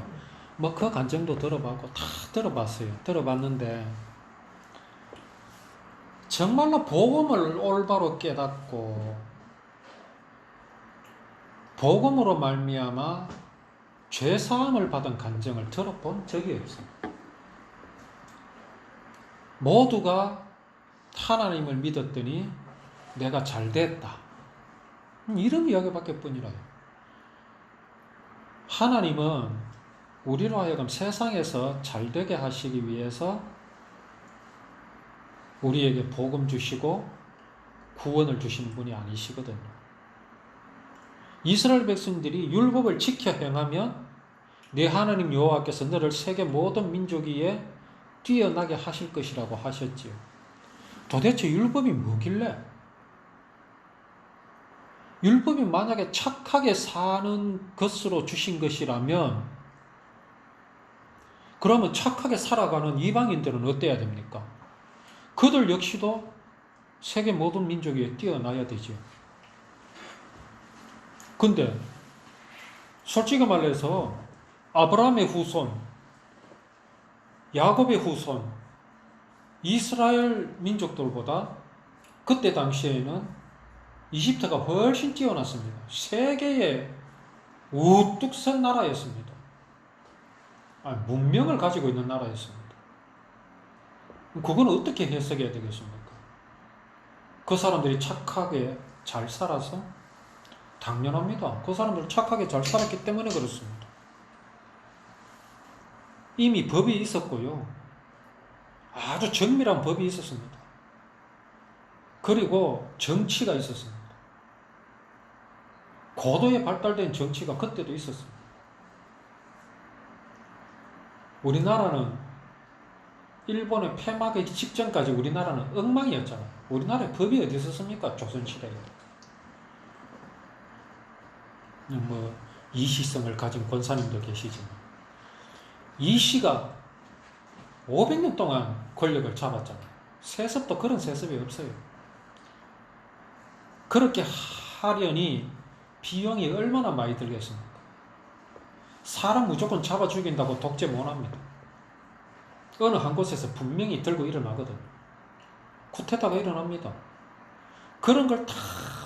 그 간증도 들어봤고 다 들어봤어요. 들어봤는데 정말로 복음을 올바로 깨닫고 복음으로 말미암아 죄사함을 받은 간증을 들어본 적이 없습니다. 모두가 하나님을 믿었더니 내가 잘됐다, 이런 이야기밖에 뿐이라요. 하나님은 우리로 하여금 세상에서 잘되게 하시기 위해서 우리에게 복음 주시고 구원을 주시는 분이 아니시거든요. 이스라엘 백성들이 율법을 지켜 행하면 네 하나님 여호와께서 너를 세계 모든 민족 위에 뛰어나게 하실 것이라고 하셨지요. 도대체 율법이 뭐길래? 율법이 만약에 착하게 사는 것으로 주신 것이라면 그러면 착하게 살아가는 이방인들은 어때야 됩니까? 그들 역시도 세계 모든 민족 위에 뛰어나야 되죠. 근데 솔직히 말해서 아브라함의 후손, 야곱의 후손, 이스라엘 민족들보다 그때 당시에는 이집트가 훨씬 뛰어났습니다. 세계에 우뚝 선 나라였습니다. 문명을 가지고 있는 나라였습니다. 그건 어떻게 해석해야 되겠습니까? 그 사람들이 착하게 잘 살아서? 당연합니다. 그 사람들 착하게 잘 살았기 때문에 그렇습니다. 이미 법이 있었고요. 아주 정밀한 법이 있었습니다. 그리고 정치가 있었습니다. 고도에 발달된 정치가 그때도 있었습니다. 우리나라는 일본의 패막의 직전까지 우리나라는 엉망이었잖아요. 우리나라에 법이 어디 있었습니까? 조선시대에. 이시성을 가진 권사님도 계시지만 이시가 500년 동안 권력을 잡았잖아요. 세습도 그런 세습이 없어요. 그렇게 하려니 비용이 얼마나 많이 들겠습니까? 사람 무조건 잡아 죽인다고 독재 못합니다. 어느 한 곳에서 분명히 들고 일어나거든요. 쿠데타가 일어납니다. 그런 걸 다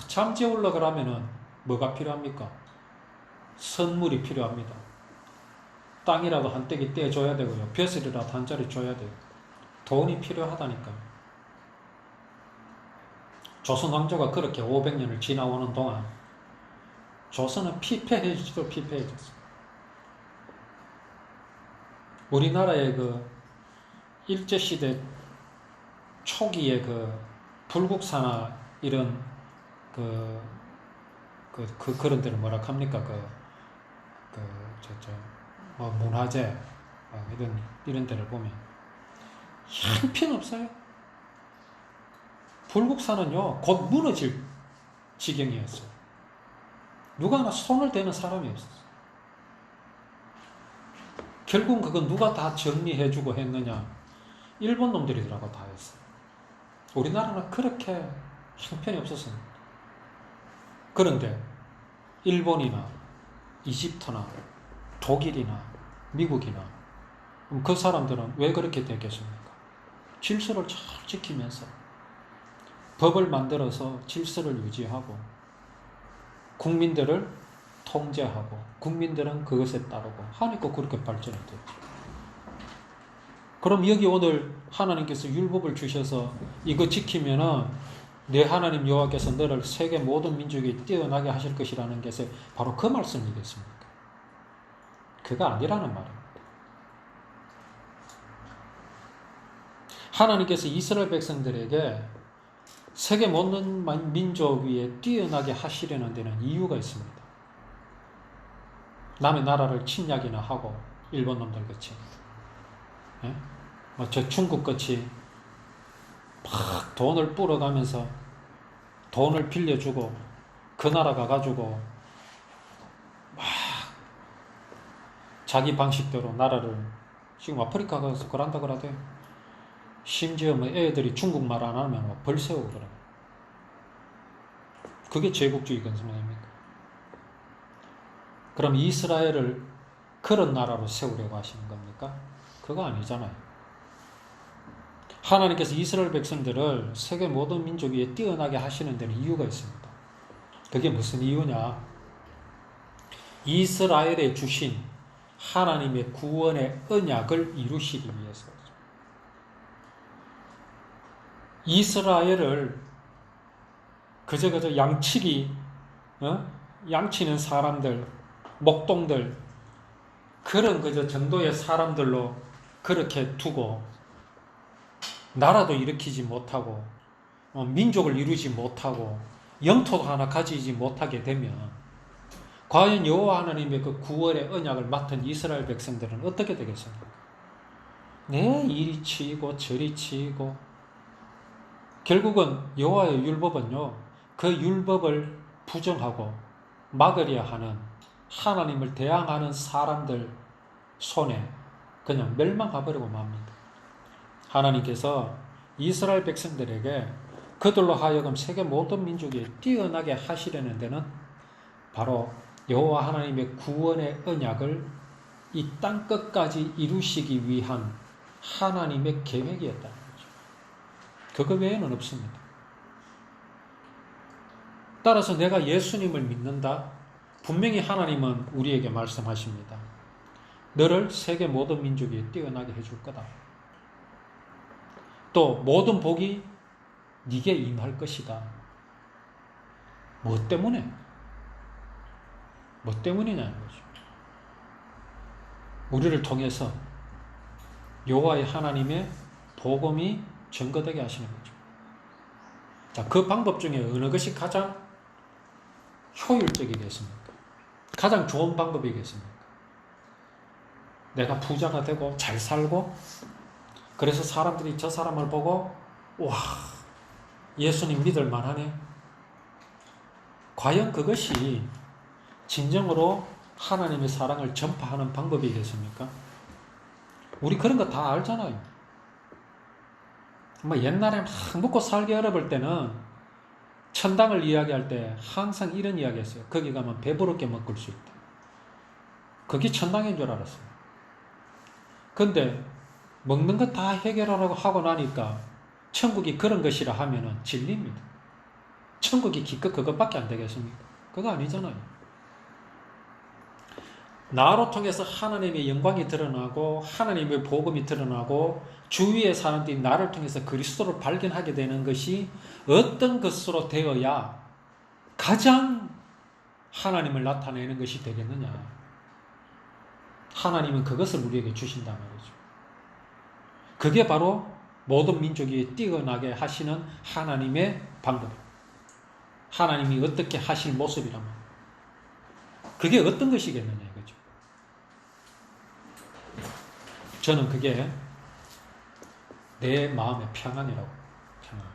잠재우려고 하면은 뭐가 필요합니까? 선물이 필요합니다. 땅이라도 한 떼기 떼줘야 되고요. 벼슬이라도 한 자리 줘야 돼요. 돈이 필요하다니까요. 조선 왕조가 그렇게 500년을 지나오는 동안 조선은 피폐해지도록 피폐해졌어요. 우리나라의 그 일제시대 초기에 그 불국사나 이런 그런 데를 뭐라 합니까? 문화재 이런 데를 보면 형편없어요. 불국사는요 곧 무너질 지경이었어요. 누가 하나 손을 대는 사람이 없었어요. 결국 그건 누가 다 정리해주고 했느냐? 일본 놈들이라고 다 했어요. 우리나라는 그렇게 형편이 없었습니다. 그런데 일본이나 이집트나 독일이나 미국이나 그 사람들은 왜 그렇게 되겠습니까? 질서를 잘 지키면서 법을 만들어서 질서를 유지하고 국민들을 통제하고 국민들은 그것에 따르고 하니까 그렇게 발전이 됐죠. 그럼 여기 오늘 하나님께서 율법을 주셔서 이거 지키면은 내 하나님 여호와께서 너를 세계 모든 민족이 뛰어나게 하실 것이라는 것이 바로 그 말씀이겠습니까? 그거 아니라는 말입니다. 하나님께서 이스라엘 백성들에게 세계 모든 민족 위에 뛰어나게 하시려는 데는 이유가 있습니다. 남의 나라를 침략이나 하고 일본 놈들 같이, 예? 저 중국 같이 막 돈을 뿌려가면서 돈을 빌려주고 그 나라 가가지고 막 자기 방식대로 나라를, 지금 아프리카 가서 그런다 그러대. 심지어 뭐 애들이 중국말 안 하면 뭐 벌 세우고 그래. 그게 제국주의 건설입니까? 그럼 이스라엘을 그런 나라로 세우려고 하시는 겁니까? 그거 아니잖아요. 하나님께서 이스라엘 백성들을 세계 모든 민족 위에 뛰어나게 하시는 데는 이유가 있습니다. 그게 무슨 이유냐? 이스라엘에 주신 하나님의 구원의 언약을 이루시기 위해서. 이스라엘을 그저 양치기, 양치는 사람들, 목동들, 그런 그저 정도의 사람들로 그렇게 두고 나라도 일으키지 못하고 민족을 이루지 못하고 영토도 하나 가지지 못하게 되면 과연 여호와 하나님의 그 구원의 언약을 맡은 이스라엘 백성들은 어떻게 되겠습니까? 네, 이리 치이고 저리 치이고 결국은 여호와의 율법은요, 그 율법을 부정하고 막으려 하는 하나님을 대항하는 사람들 손에 그냥 멸망해버리고 맙니다. 하나님께서 이스라엘 백성들에게 그들로 하여금 세계 모든 민족이 뛰어나게 하시려는 데는 바로 여호와 하나님의 구원의 언약을 이 땅 끝까지 이루시기 위한 하나님의 계획이었다는 거죠. 그거 외에는 없습니다. 따라서 내가 예수님을 믿는다? 분명히 하나님은 우리에게 말씀하십니다. 너를 세계 모든 민족이 뛰어나게 해줄 거다. 또 모든 복이 네게 임할 것이다. 뭐 때문에? 뭐 때문이냐는 거죠. 우리를 통해서 여호와의 하나님의 복음이 증거되게 하시는 거죠. 자, 그 방법 중에 어느 것이 가장 효율적이겠습니까? 가장 좋은 방법이겠습니까? 내가 부자가 되고 잘 살고 그래서 사람들이 저 사람을 보고 와, 예수님 믿을 만하네. 과연 그것이 진정으로 하나님의 사랑을 전파하는 방법이겠습니까? 우리 그런 거 다 알잖아요. 뭐 옛날에 막 먹고 살기 어려울 때는 천당을 이야기할 때 항상 이런 이야기 했어요. 거기 가면 배부르게 먹을 수 있다. 그게 천당인 줄 알았어요. 근데 먹는 거 다 해결하라고 하고 나니까 천국이 그런 것이라 하면은 진리입니다. 천국이 기껏 그것밖에 안 되겠습니까? 그거 아니잖아요. 나로 통해서 하나님의 영광이 드러나고 하나님의 복음이 드러나고 주위의 사람들이 나를 통해서 그리스도를 발견하게 되는 것이 어떤 것으로 되어야 가장 하나님을 나타내는 것이 되겠느냐. 하나님은 그것을 우리에게 주신단 말이죠. 그게 바로 모든 민족이 뛰어나게 하시는 하나님의 방법. 하나님이 어떻게 하실 모습이라면 그게 어떤 것이겠느냐 이거죠. 저는 그게 내 마음의 평안이라고. 평안.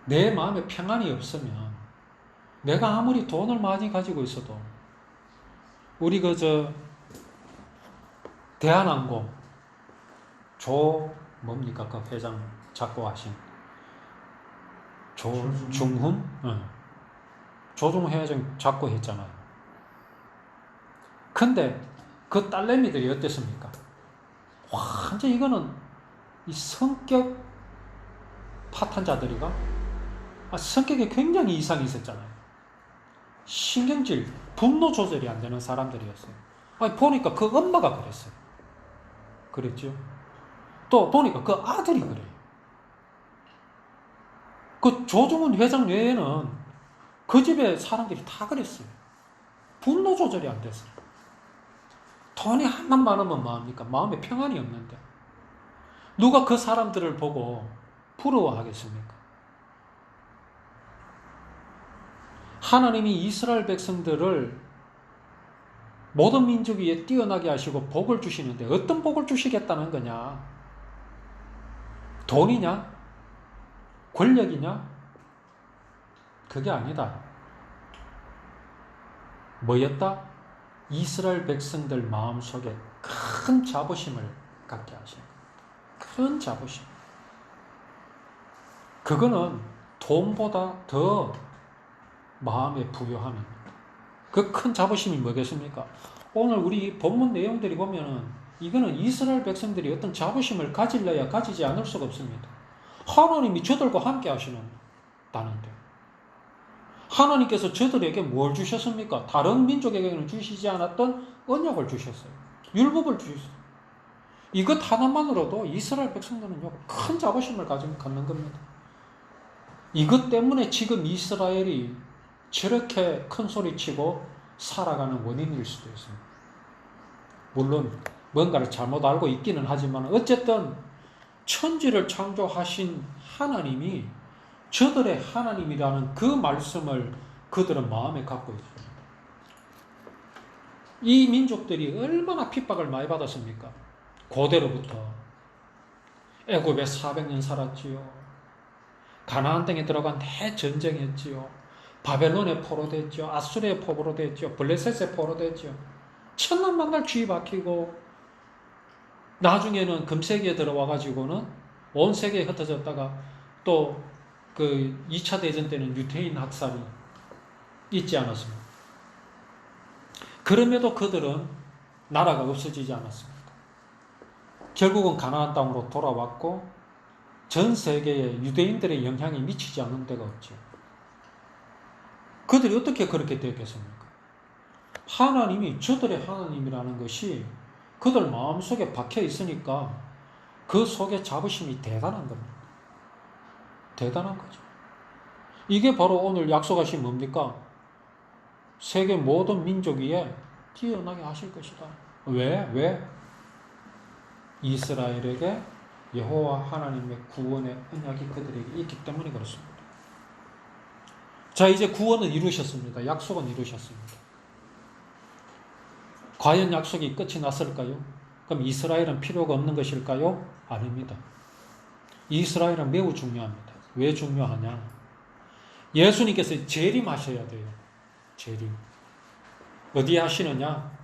내 마음에 평안이 없으면 내가 아무리 돈을 많이 가지고 있어도 우리 대한항공 뭡니까 그 회장 잡고 하신 조중훈? 조중훈 회장 잡고 했잖아요. 근데 그 딸내미들이 어땠습니까? 완전 이거는 이 성격 파탄자들이가 성격에 굉장히 이상이 있었잖아요. 신경질, 분노 조절이 안 되는 사람들이었어요. 보니까 그 엄마가 그랬어요. 그랬죠. 또 보니까 그 아들이 그래요. 그 조중훈 회장 외에는 그 집에 사람들이 다 그랬어요. 분노 조절이 안 됐어요. 돈이 한만 많으면 뭐합니까? 마음에 평안이 없는데. 누가 그 사람들을 보고 부러워하겠습니까? 하나님이 이스라엘 백성들을 모든 민족 위에 뛰어나게 하시고 복을 주시는데 어떤 복을 주시겠다는 거냐? 돈이냐? 권력이냐? 그게 아니다. 뭐였다? 이스라엘 백성들 마음속에 큰 자부심을 갖게 하신 큰 자부심. 그거는 돈보다 더 마음의 부요함입니다. 그 큰 자부심이 뭐겠습니까? 오늘 우리 본문 내용들이 보면은 이거는 이스라엘 백성들이 어떤 자부심을 가질래야 가지지 않을 수가 없습니다. 하나님이 저들과 함께 하시는다는데 하나님께서 저들에게 뭘 주셨습니까? 다른 민족에게는 주시지 않았던 언약을 주셨어요. 율법을 주셨어요. 이것 하나만으로도 이스라엘 백성들은 큰 자부심을 갖는 겁니다. 이것 때문에 지금 이스라엘이 저렇게 큰 소리치고 살아가는 원인일 수도 있습니다. 물론 뭔가를 잘못 알고 있기는 하지만 어쨌든 천지를 창조하신 하나님이 저들의 하나님이라는 그 말씀을 그들은 마음에 갖고 있습니다. 이 민족들이 얼마나 핍박을 많이 받았습니까? 고대로부터 애굽에 400년 살았지요. 가나안 땅에 들어간 대전쟁했지요. 바벨론에 포로됐죠. 아수르에 포로됐죠. 블레셋에 포로됐죠. 천난만날 쥐 박히고 나중에는 금세기에 들어와가지고는 온 세계에 흩어졌다가 또 그 2차 대전 때는 유태인 학살이 있지 않았습니다. 그럼에도 그들은 나라가 없어지지 않았습니다. 결국은 가나안 땅으로 돌아왔고 전 세계에 유대인들의 영향이 미치지 않은 데가 없죠. 그들이 어떻게 그렇게 되겠습니까? 하나님이 저들의 하나님이라는 것이 그들 마음속에 박혀 있으니까 그 속에 자부심이 대단한 겁니다. 대단한 거죠. 이게 바로 오늘 약속하신 뭡니까? 세계 모든 민족 위에 뛰어나게 하실 것이다. 왜? 이스라엘에게 여호와 하나님의 구원의 언약이 그들에게 있기 때문에 그렇습니다. 자, 이제 구원은 이루셨습니다. 약속은 이루셨습니다. 과연 약속이 끝이 났을까요? 그럼 이스라엘은 필요가 없는 것일까요? 아닙니다. 이스라엘은 매우 중요합니다. 왜 중요하냐? 예수님께서 재림하셔야 돼요. 재림. 어디에 하시느냐?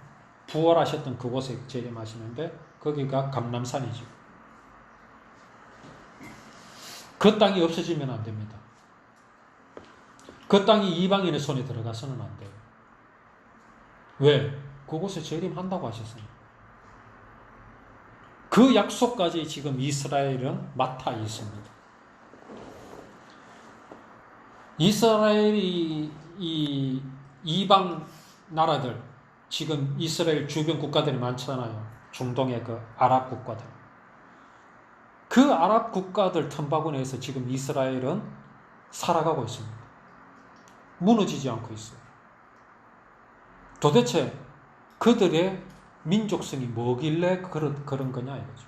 부활하셨던 그곳에 재림하시는데 거기가 감람산이죠. 그 땅이 없어지면 안 됩니다. 그 땅이 이방인의 손에 들어가서는 안 돼요. 왜? 그곳에 재림한다고 하셨습니다. 그 약속까지 지금 이스라엘은 맡아 있습니다. 이스라엘이 이 이방 나라들, 지금 이스라엘 주변 국가들이 많잖아요. 중동의 그 아랍 국가들. 그 아랍 국가들 틈바구니에서 지금 이스라엘은 살아가고 있습니다. 무너지지 않고 있어요. 도대체 그들의 민족성이 뭐길래 그런 거냐 이거죠.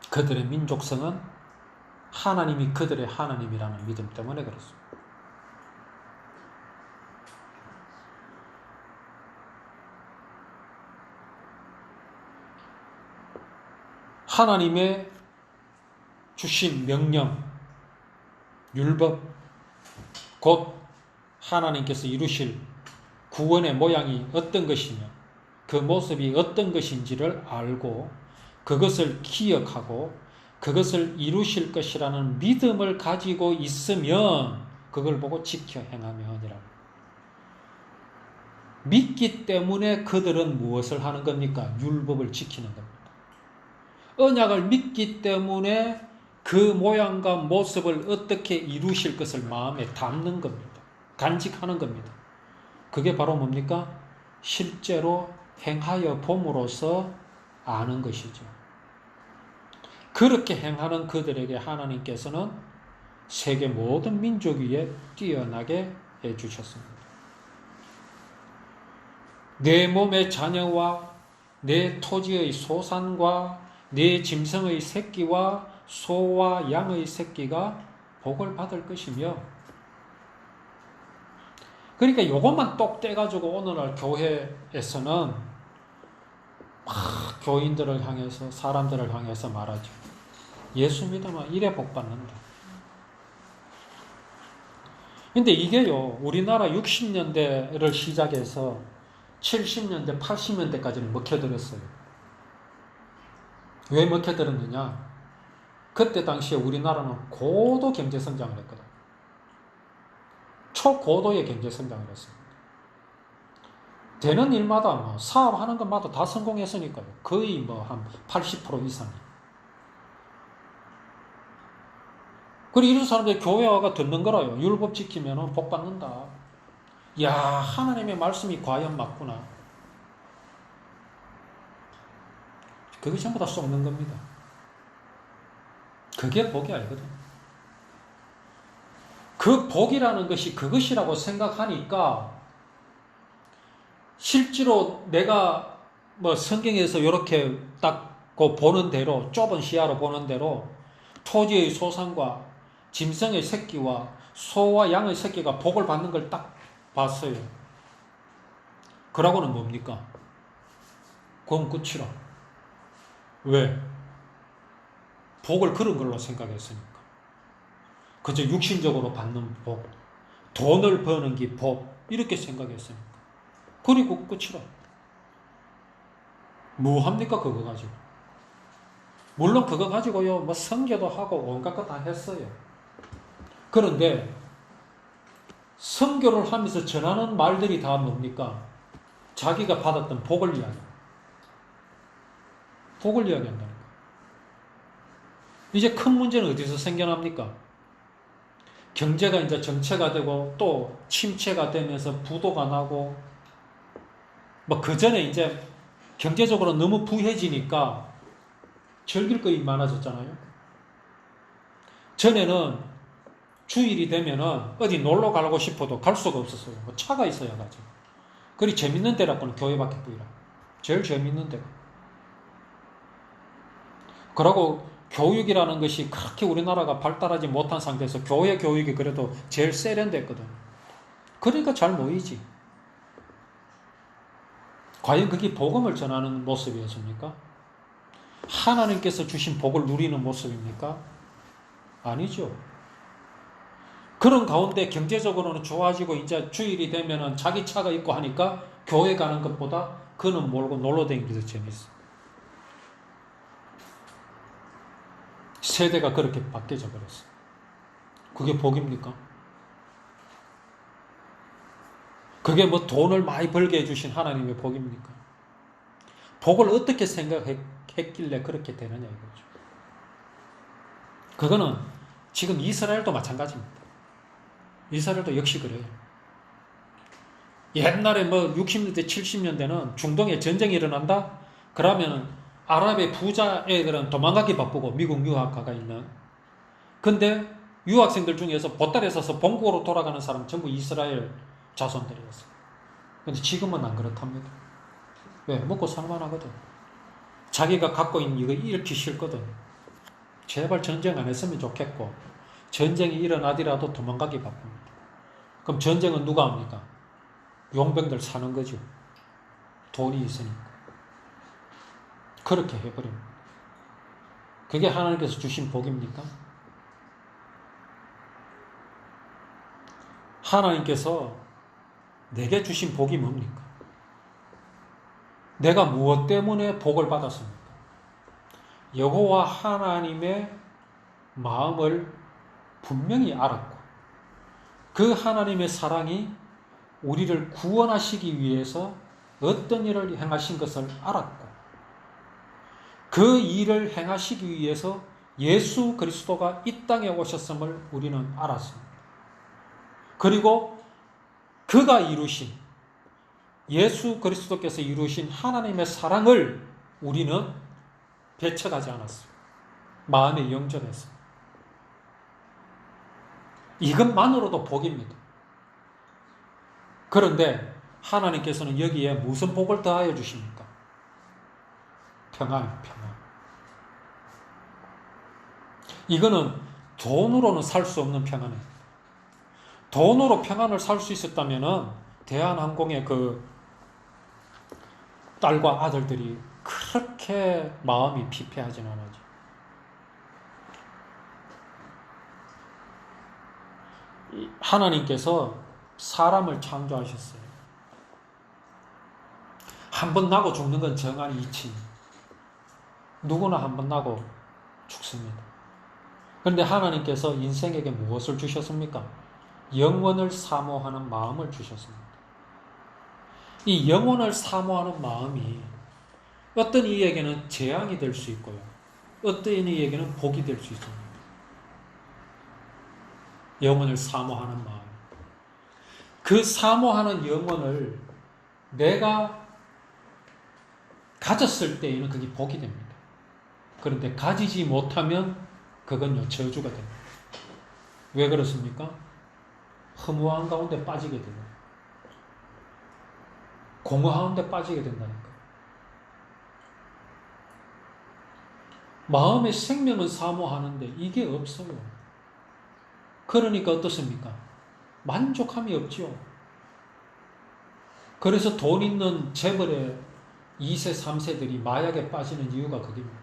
그들의 민족성은 하나님이 그들의 하나님이라는 믿음 때문에 그렇습니다. 하나님의 주신 명령, 율법, 곧 하나님께서 이루실 구원의 모양이 어떤 것이며 그 모습이 어떤 것인지를 알고 그것을 기억하고 그것을 이루실 것이라는 믿음을 가지고 있으면 그걸 보고 지켜 행하면이라. 믿기 때문에 그들은 무엇을 하는 겁니까? 율법을 지키는 겁니다. 언약을 믿기 때문에 그 모양과 모습을 어떻게 이루실 것을 마음에 담는 겁니다. 간직하는 겁니다. 그게 바로 뭡니까? 실제로 행하여 봄으로써 아는 것이죠. 그렇게 행하는 그들에게 하나님께서는 세계 모든 민족 위에 뛰어나게 해주셨습니다. 내 몸의 자녀와 내 토지의 소산과 내 짐승의 새끼와 소와 양의 새끼가 복을 받을 것이며, 그러니까 요것만 똑 떼가지고 오늘날 교회에서는 막 교인들을 향해서, 사람들을 향해서 말하죠. 예수 믿으면 이래 복 받는다. 근데 이게요, 우리나라 60년대를 시작해서 70년대, 80년대까지는 먹혀들었어요. 왜 먹혀들었느냐? 그때 당시에 우리나라는 고도 경제 성장을 했거든. 초고도의 경제 성장을 했습니다. 되는 일마다 뭐 사업하는 것마다 다 성공했으니까요. 거의 뭐 한 80% 이상이. 그리고 이런 사람들이 교회 와가 듣는 거라요. 율법 지키면 복 받는다. 야, 하나님의 말씀이 과연 맞구나. 그게 전부 다 썩는 겁니다. 그게 복이 아니거든. 그 복이라는 것이 그것이라고 생각하니까 실제로 내가 뭐 성경에서 이렇게 딱 그 보는 대로, 좁은 시야로 보는 대로 토지의 소산과 짐승의 새끼와 소와 양의 새끼가 복을 받는 걸 딱 봤어요. 그러고는 뭡니까? 그건 끝이라. 왜? 복을 그런 걸로 생각했으니까. 그저 육신적으로 받는 복, 돈을 버는 게 복, 이렇게 생각했으니까. 그리고 끝이라. 뭐 합니까, 그거 가지고? 물론 그거 가지고요, 뭐 선교도 하고 온갖 거 다 했어요. 그런데 선교를 하면서 전하는 말들이 다 뭡니까? 자기가 받았던 복을 이야기합니다. 복을 이야기한다는 거예요. 이제 큰 문제는 어디서 생겨납니까? 경제가 이제 정체가 되고 또 침체가 되면서 부도가 나고, 뭐 그 전에 이제 경제적으로 너무 부해지니까 즐길 것이 많아졌잖아요. 전에는 주일이 되면은 어디 놀러 가고 싶어도 갈 수가 없었어요. 뭐 차가 있어야 가지. 그리 재밌는 데라고는 교회밖에 보이라. 제일 재밌는 데가. 그러고 교육이라는 것이 그렇게 우리나라가 발달하지 못한 상태에서 교회 교육이 그래도 제일 세련됐거든. 그러니까 잘 모이지. 과연 그게 복음을 전하는 모습이었습니까? 하나님께서 주신 복을 누리는 모습입니까? 아니죠. 그런 가운데 경제적으로는 좋아지고 이제 주일이 되면은 자기 차가 있고 하니까 교회 가는 것보다 그는 몰고 놀러 다니는 게 더 재밌어. 세대가 그렇게 바뀌어져 버렸어. 그게 복입니까? 그게 뭐 돈을 많이 벌게 해주신 하나님의 복입니까? 복을 어떻게 생각했길래 그렇게 되느냐 이거죠. 그거는 지금 이스라엘도 마찬가지입니다. 이스라엘도 역시 그래요. 옛날에 뭐 60년대, 70년대는 중동에 전쟁이 일어난다? 그러면 아랍의 부자 애들은 도망가기 바쁘고 미국 유학가가 있는. 근데 유학생들 중에서 보따리에 서서 본국으로 돌아가는 사람 전부 이스라엘 자손들이었어요. 근데 지금은 안 그렇답니다. 왜? 먹고 살만하거든. 자기가 갖고 있는 이거 잃기 싫거든. 제발 전쟁 안 했으면 좋겠고, 전쟁이 일어나더라도 도망가기 바쁩니다. 그럼 전쟁은 누가 합니까? 용병들 사는 거죠. 돈이 있으니까. 그렇게 해버립니다. 그게 하나님께서 주신 복입니까? 하나님께서 내게 주신 복이 뭡니까? 내가 무엇 때문에 복을 받았습니까? 여호와 하나님의 마음을 분명히 알았고, 그 하나님의 사랑이 우리를 구원하시기 위해서 어떤 일을 행하신 것을 알았고, 그 일을 행하시기 위해서 예수 그리스도가 이 땅에 오셨음을 우리는 알았습니다. 그리고 그가 이루신, 예수 그리스도께서 이루신 하나님의 사랑을 우리는 배척하지 않았어요. 마음에 영접했어요. 이것만으로도 복입니다. 그런데 하나님께서는 여기에 무슨 복을 더하여 주십니까? 평안. 이거는 돈으로는 살 수 없는 평안이에요. 돈으로 평안을 살 수 있었다면은 대한항공의 그 딸과 아들들이 그렇게 마음이 피폐하진 않아죠. 하나님께서 사람을 창조하셨어요. 한 번 나고 죽는 건 정한 이치. 누구나 한 번 나고 죽습니다. 그런데 하나님께서 인생에게 무엇을 주셨습니까? 영원을 사모하는 마음을 주셨습니다. 이 영원을 사모하는 마음이 어떤 이에게는 재앙이 될 수 있고요. 어떤 이에게는 복이 될 수 있습니다. 영원을 사모하는 마음. 그 사모하는 영혼을 내가 가졌을 때에는 그게 복이 됩니다. 그런데 가지지 못하면 그건요 저주가 됩니다. 왜 그렇습니까? 허무한 가운데 빠지게 돼요. 공허한 데 빠지게 된다니까. 마음의 생명은 사모하는데 이게 없어요. 그러니까 어떻습니까? 만족함이 없죠. 그래서 돈 있는 재벌의 2세, 3세들이 마약에 빠지는 이유가 그겁니다.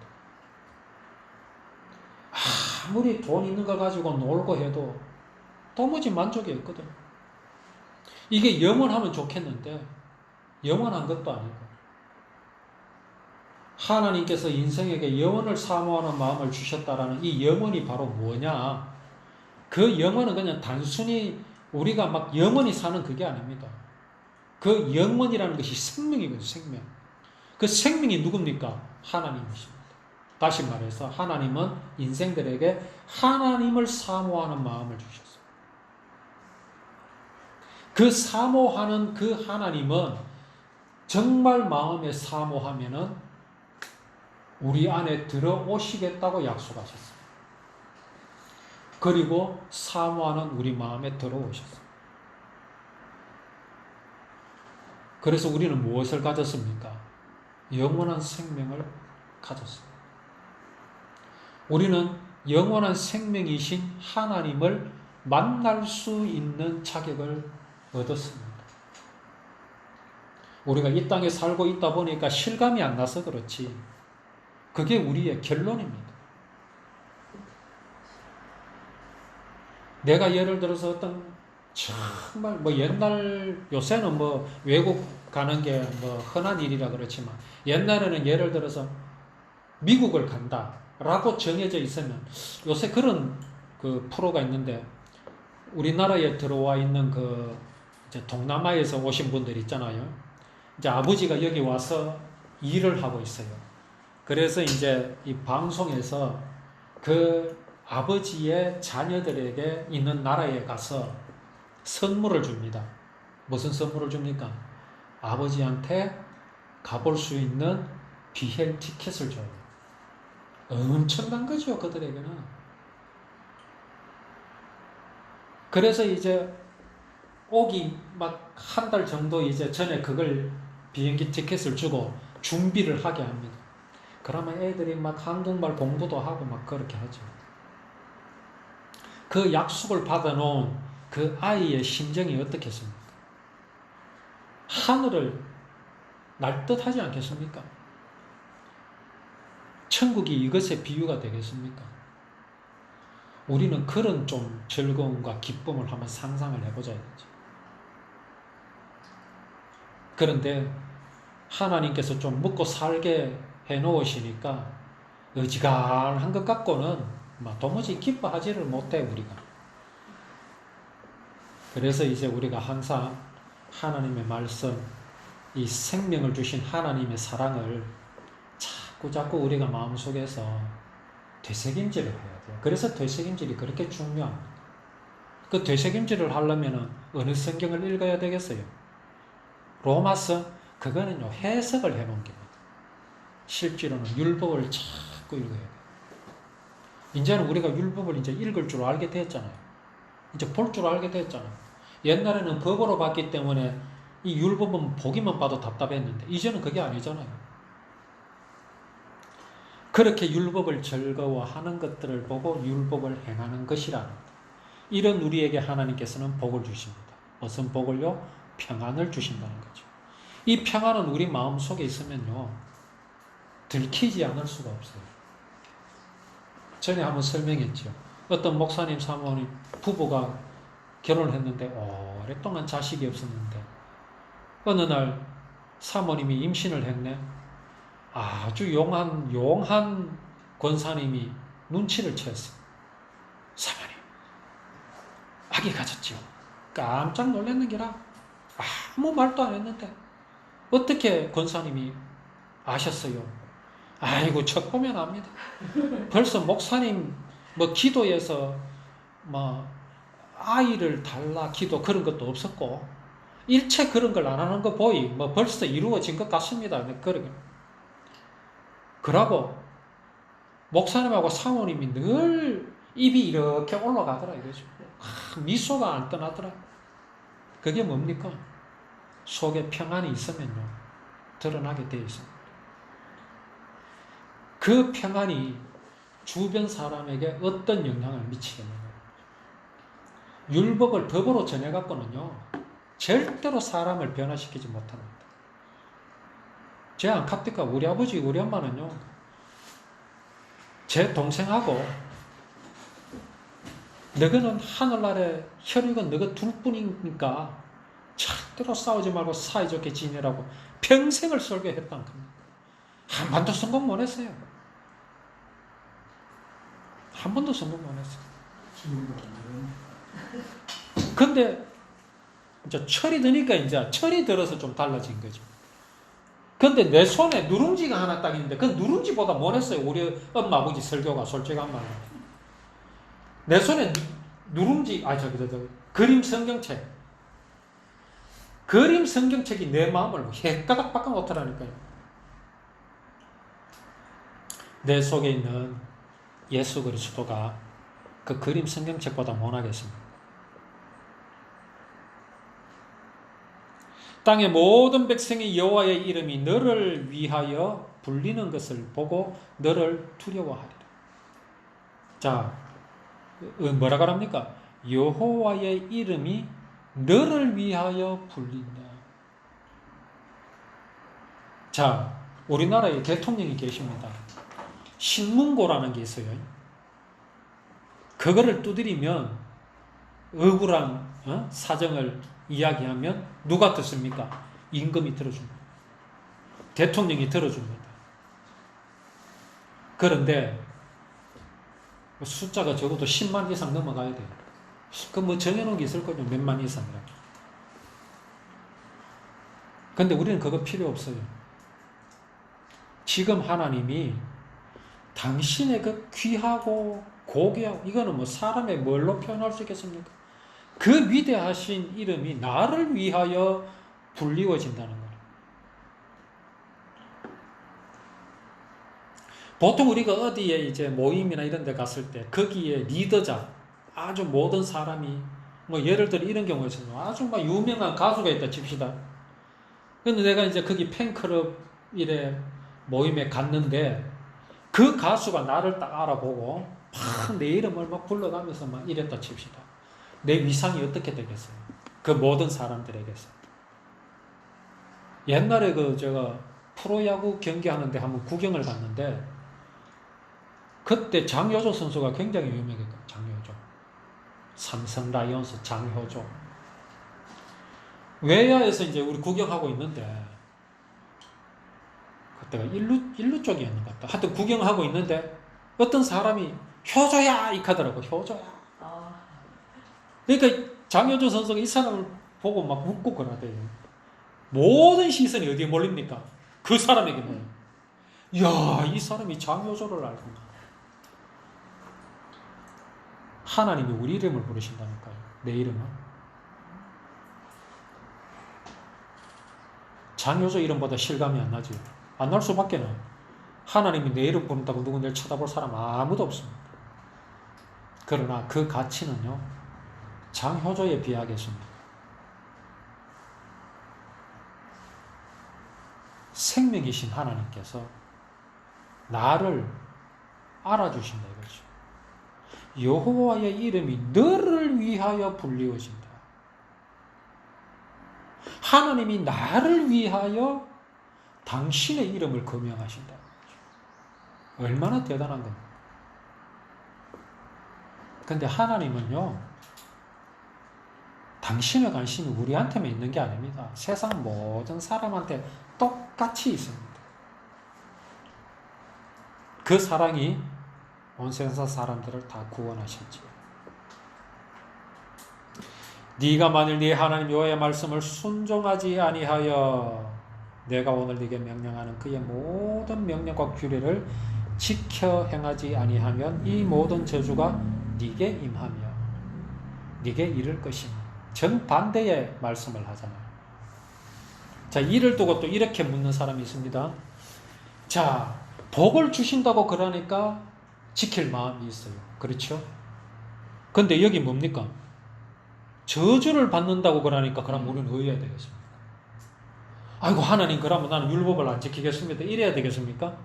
아무리 돈 있는 거 가지고 놀고 해도 도무지 만족이 없거든. 이게 영원하면 좋겠는데 영원한 것도 아니고 하나님께서 인생에게 영원을 사모하는 마음을 주셨다라는 이 영원이 바로 뭐냐? 그 영원은 그냥 단순히 우리가 막 영원히 사는 그게 아닙니다. 그 영원이라는 것이 생명이거든요. 생명. 그 생명이 누굽니까? 하나님이십니다. 다시 말해서 하나님은 인생들에게 하나님을 사모하는 마음을 주셨어요. 그 사모하는 그 하나님은 정말 마음에 사모하면은 우리 안에 들어오시겠다고 약속하셨어요. 그리고 사모하는 우리 마음에 들어오셨어요. 그래서 우리는 무엇을 가졌습니까? 영원한 생명을 가졌습니다. 우리는 영원한 생명이신 하나님을 만날 수 있는 자격을 얻었습니다. 우리가 이 땅에 살고 있다 보니까 실감이 안 나서 그렇지. 그게 우리의 결론입니다. 내가 예를 들어서 어떤 정말 뭐 옛날 요새는 뭐 외국 가는 게 뭐 흔한 일이라 그렇지만 옛날에는 예를 들어서 미국을 간다라고 정해져 있으면 요새 그런 그 프로가 있는데 우리나라에 들어와 있는 그 이제 동남아에서 오신 분들 있잖아요. 이제 아버지가 여기 와서 일을 하고 있어요. 그래서 이제 이 방송에서 그 아버지의 자녀들에게 있는 나라에 가서 선물을 줍니다. 무슨 선물을 줍니까? 아버지한테 가볼 수 있는 비행 티켓을 줘요. 엄청난 거죠, 그들에게는. 그래서 이제 오기 막 한 달 정도 이제 전에 그걸 비행기 티켓을 주고 준비를 하게 합니다. 그러면 애들이 막 한국말 공부도 하고 막 그렇게 하죠. 그 약속을 받아놓은 그 아이의 심정이 어떻겠습니까? 하늘을 날 듯 하지 않겠습니까? 천국이 이것의 비유가 되겠습니까? 우리는 그런 좀 즐거움과 기쁨을 한번 상상을 해보자 이거죠. 그런데 하나님께서 좀 먹고 살게 해놓으시니까 어지간한 것 같고는 도무지 기뻐하지를 못해 우리가. 그래서 이제 우리가 항상 하나님의 말씀, 이 생명을 주신 하나님의 사랑을 자꾸 우리가 마음속에서 되새김질을 해야 돼요. 그래서 되새김질이 그렇게 중요합니다. 그 되새김질을 하려면 어느 성경을 읽어야 되겠어요? 로마서? 그거는요 해석을 해놓은 겁니다. 실제로는 율법을 자꾸 읽어야 돼요. 이제는 우리가 율법을 이제 읽을 줄 알게 됐잖아요. 이제 볼 줄 알게 됐잖아요. 옛날에는 법으로 봤기 때문에 이 율법은 보기만 봐도 답답했는데 이제는 그게 아니잖아요. 그렇게 율법을 즐거워하는 것들을 보고 율법을 행하는 것이라. 이런 우리에게 하나님께서는 복을 주십니다. 무슨 복을요? 평안을 주신다는 거죠. 이 평안은 우리 마음속에 있으면요, 들키지 않을 수가 없어요. 전에 한번 설명했죠. 어떤 목사님 사모님 부부가 결혼을 했는데 오랫동안 자식이 없었는데 어느 날 사모님이 임신을 했네. 아주 용한 권사님이 눈치를 채었어요. 사모님, 아기 가졌지요. 깜짝 놀랐는 게라 아무 말도 안 했는데 어떻게 권사님이 아셨어요? 아이고, 척 보면 압니다. 벌써 목사님 기도에서 아이를 달라 기도 그런 것도 없었고 일체 그런 걸 안 하는 거 보이 벌써 이루어진 것 같습니다. 그러고 목사님하고 사모님이 늘 입이 이렇게 올라가더라 이거죠. 미소가 안 떠나더라. 그게 뭡니까? 속에 평안이 있으면요, 드러나게 되어 있습니다. 그 평안이 주변 사람에게 어떤 영향을 미치겠느냐. 율법을 법으로 전해갖고는요, 절대로 사람을 변화시키지 못합니다. 제 안카피카 우리 아버지, 우리 엄마는요, 제 동생하고 너희는 하늘나라에 혈육은 너희 둘뿐이니까 절대로 싸우지 말고 사이좋게 지내라고 평생을 설교했다는 겁니다. 한 번도 성공 못 했어요. 한 번도 성공 못 했어요. 근데 이제 철이 드니까 이제 철이 들어서 좀 달라진 거죠. 근데 내 손에 누룽지가 하나 딱 있는데 그 누룽지보다 못 했어요. 우리 엄마 아버지 설교가 솔직한 말로. 내 손에 누룽지, 그림 성경책. 그림 성경책이 내 마음을 헷가닥 바꿔 놓더라니까요. 내 속에 있는 예수 그리스도가 그 그림 성경책보다 못하겠습니다. 땅의 모든 백성이 여호와의 이름이 너를 위하여 불리는 것을 보고 너를 두려워하리라. 자, 뭐라 그럽니까? 여호와의 이름이 너를 위하여 불린다. 자, 우리나라에 대통령이 계십니다. 신문고라는 게 있어요. 그거를 두드리면 억울한 사정을 이야기하면 누가 듣습니까? 임금이 들어줍니다. 대통령이 들어줍니다. 그런데 숫자가 적어도 10만 이상 넘어가야 돼요. 정해놓은 게 있을 거죠. 몇만 이상이라. 근데 우리는 그거 필요 없어요. 지금 하나님이 당신의 그 귀하고 고귀하고, 이거는 사람의 뭘로 표현할 수 있겠습니까? 그 위대하신 이름이 나를 위하여 불리워진다는 거예요. 보통 우리가 어디에 이제 모임이나 이런 데 갔을 때 거기에 리더자, 아주 모든 사람이 예를 들어 이런 경우에 있어요. 아주 유명한 가수가 있다 칩시다. 근데 내가 이제 거기 팬클럽 이래 모임에 갔는데 그 가수가 나를 딱 알아보고 막 내 이름을 막 불러가면서 막 이랬다 칩시다. 내 위상이 어떻게 되겠어요? 그 모든 사람들에게서. 옛날에 제가 프로야구 경기하는데 한번 구경을 갔는데 그때 장효조 선수가 굉장히 유명했거든요. 장효조. 삼성 라이온스 장효조. 외야에서 이제 우리 구경하고 있는데 그때가 일루 쪽이었는 것 같다. 하여튼 구경하고 있는데 어떤 사람이 효조야! 이렇게 하더라고. 효조야. 그러니까 장효조 선수가 이 사람을 보고 막 웃고 그러대요. 모든 시선이 어디에 몰립니까? 그 사람에게 몰려요. 이야, 이 사람이 장효조를 알구나. 하나님이 우리 이름을 부르신다니까요. 내 이름은. 장효조 이름보다 실감이 안 나지. 안 날 수밖에 는. 하나님이 내 이름 부른다고 누군가를 쳐다볼 사람 아무도 없습니다. 그러나 그 가치는요, 장효조에 비하겠습니다. 생명이신 하나님께서 나를 알아주신다 이거죠. 여호와의 이름이 너를 위하여 불리워진다. 하나님이 나를 위하여 당신의 이름을 거명하신다. 얼마나 대단한 겁니까? 근데 하나님은요, 당신의 관심이 우리한테만 있는 게 아닙니다. 세상 모든 사람한테 똑같이 있습니다. 그 사랑이 온 세상 사람들을 다 구원하셨지요. 네가 만일 네 하나님 여호와의 말씀을 순종하지 아니하여 내가 오늘 네게 명령하는 그의 모든 명령과 규례를 지켜 행하지 아니하면 이 모든 저주가 네게 임하며 네게 이를 것이니 정반대의 말씀을 하잖아요. 자, 이를 두고 또 이렇게 묻는 사람이 있습니다. 자, 복을 주신다고 그러니까 지킬 마음이 있어요. 그렇죠? 근데 여기 뭡니까? 저주를 받는다고 그러니까 그럼 우리는 어해야 되겠습니까? 아이고 하나님 그러면 나는 율법을 안 지키겠습니다. 이래야 되겠습니까?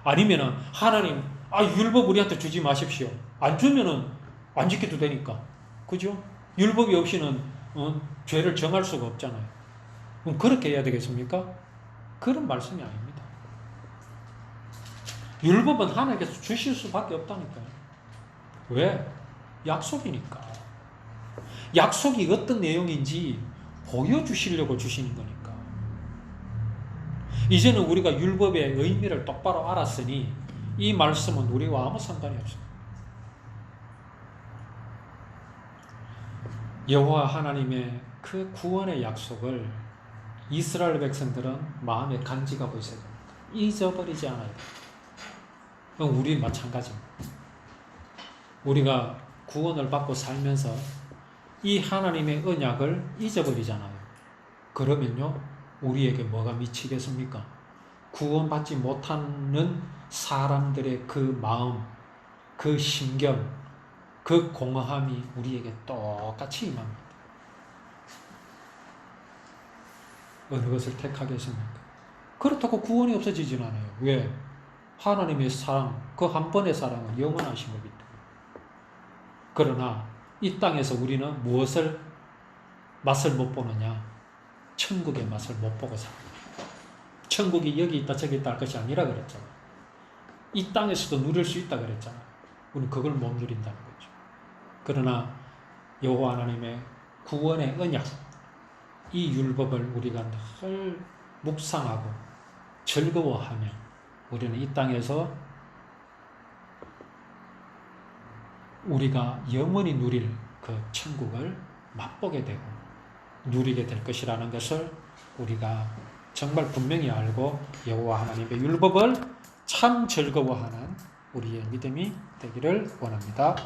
아니면은 하나님 율법 우리한테 주지 마십시오. 안 주면은 안 지켜도 되니까. 그죠? 율법이 없이는 죄를 정할 수가 없잖아요. 그럼 그렇게 해야 되겠습니까? 그런 말씀이 아닙니다. 율법은 하나님께서 주실 수밖에 없다니까요. 왜? 약속이니까. 약속이 어떤 내용인지 보여주시려고 주시는 거니까. 이제는 우리가 율법의 의미를 똑바로 알았으니 이 말씀은 우리와 아무 상관이 없습니다. 여호와 하나님의 그 구원의 약속을 이스라엘 백성들은 마음에 간직하고 있어야 됩니다. 잊어버리지 않아야 됩니다. 우리 마찬가지입니다. 우리가 구원을 받고 살면서 이 하나님의 언약을 잊어버리잖아요. 그러면요, 우리에게 뭐가 미치겠습니까? 구원받지 못하는 사람들의 그 마음, 그 심경, 그 공허함이 우리에게 똑같이 임합니다. 어느 것을 택하겠습니까? 그렇다고 구원이 없어지진 않아요. 왜? 하나님의 사랑, 그 한 번의 사랑은 영원하신 거기 때문에. 그러나 이 땅에서 우리는 무엇을 맛을 못 보느냐? 천국의 맛을 못 보고 삽니다. 천국이 여기 있다 저기 있다 할 것이 아니라 그랬잖아요. 이 땅에서도 누릴 수 있다 그랬잖아요. 우리는 그걸 못 누린다는 거죠. 그러나 여호와 하나님의 구원의 언약, 이 율법을 우리가 늘 묵상하고 즐거워하며 우리는 이 땅에서 우리가 영원히 누릴 그 천국을 맛보게 되고 누리게 될 것이라는 것을 우리가 정말 분명히 알고 여호와 하나님의 율법을 참 즐거워하는 우리의 믿음이 되기를 원합니다.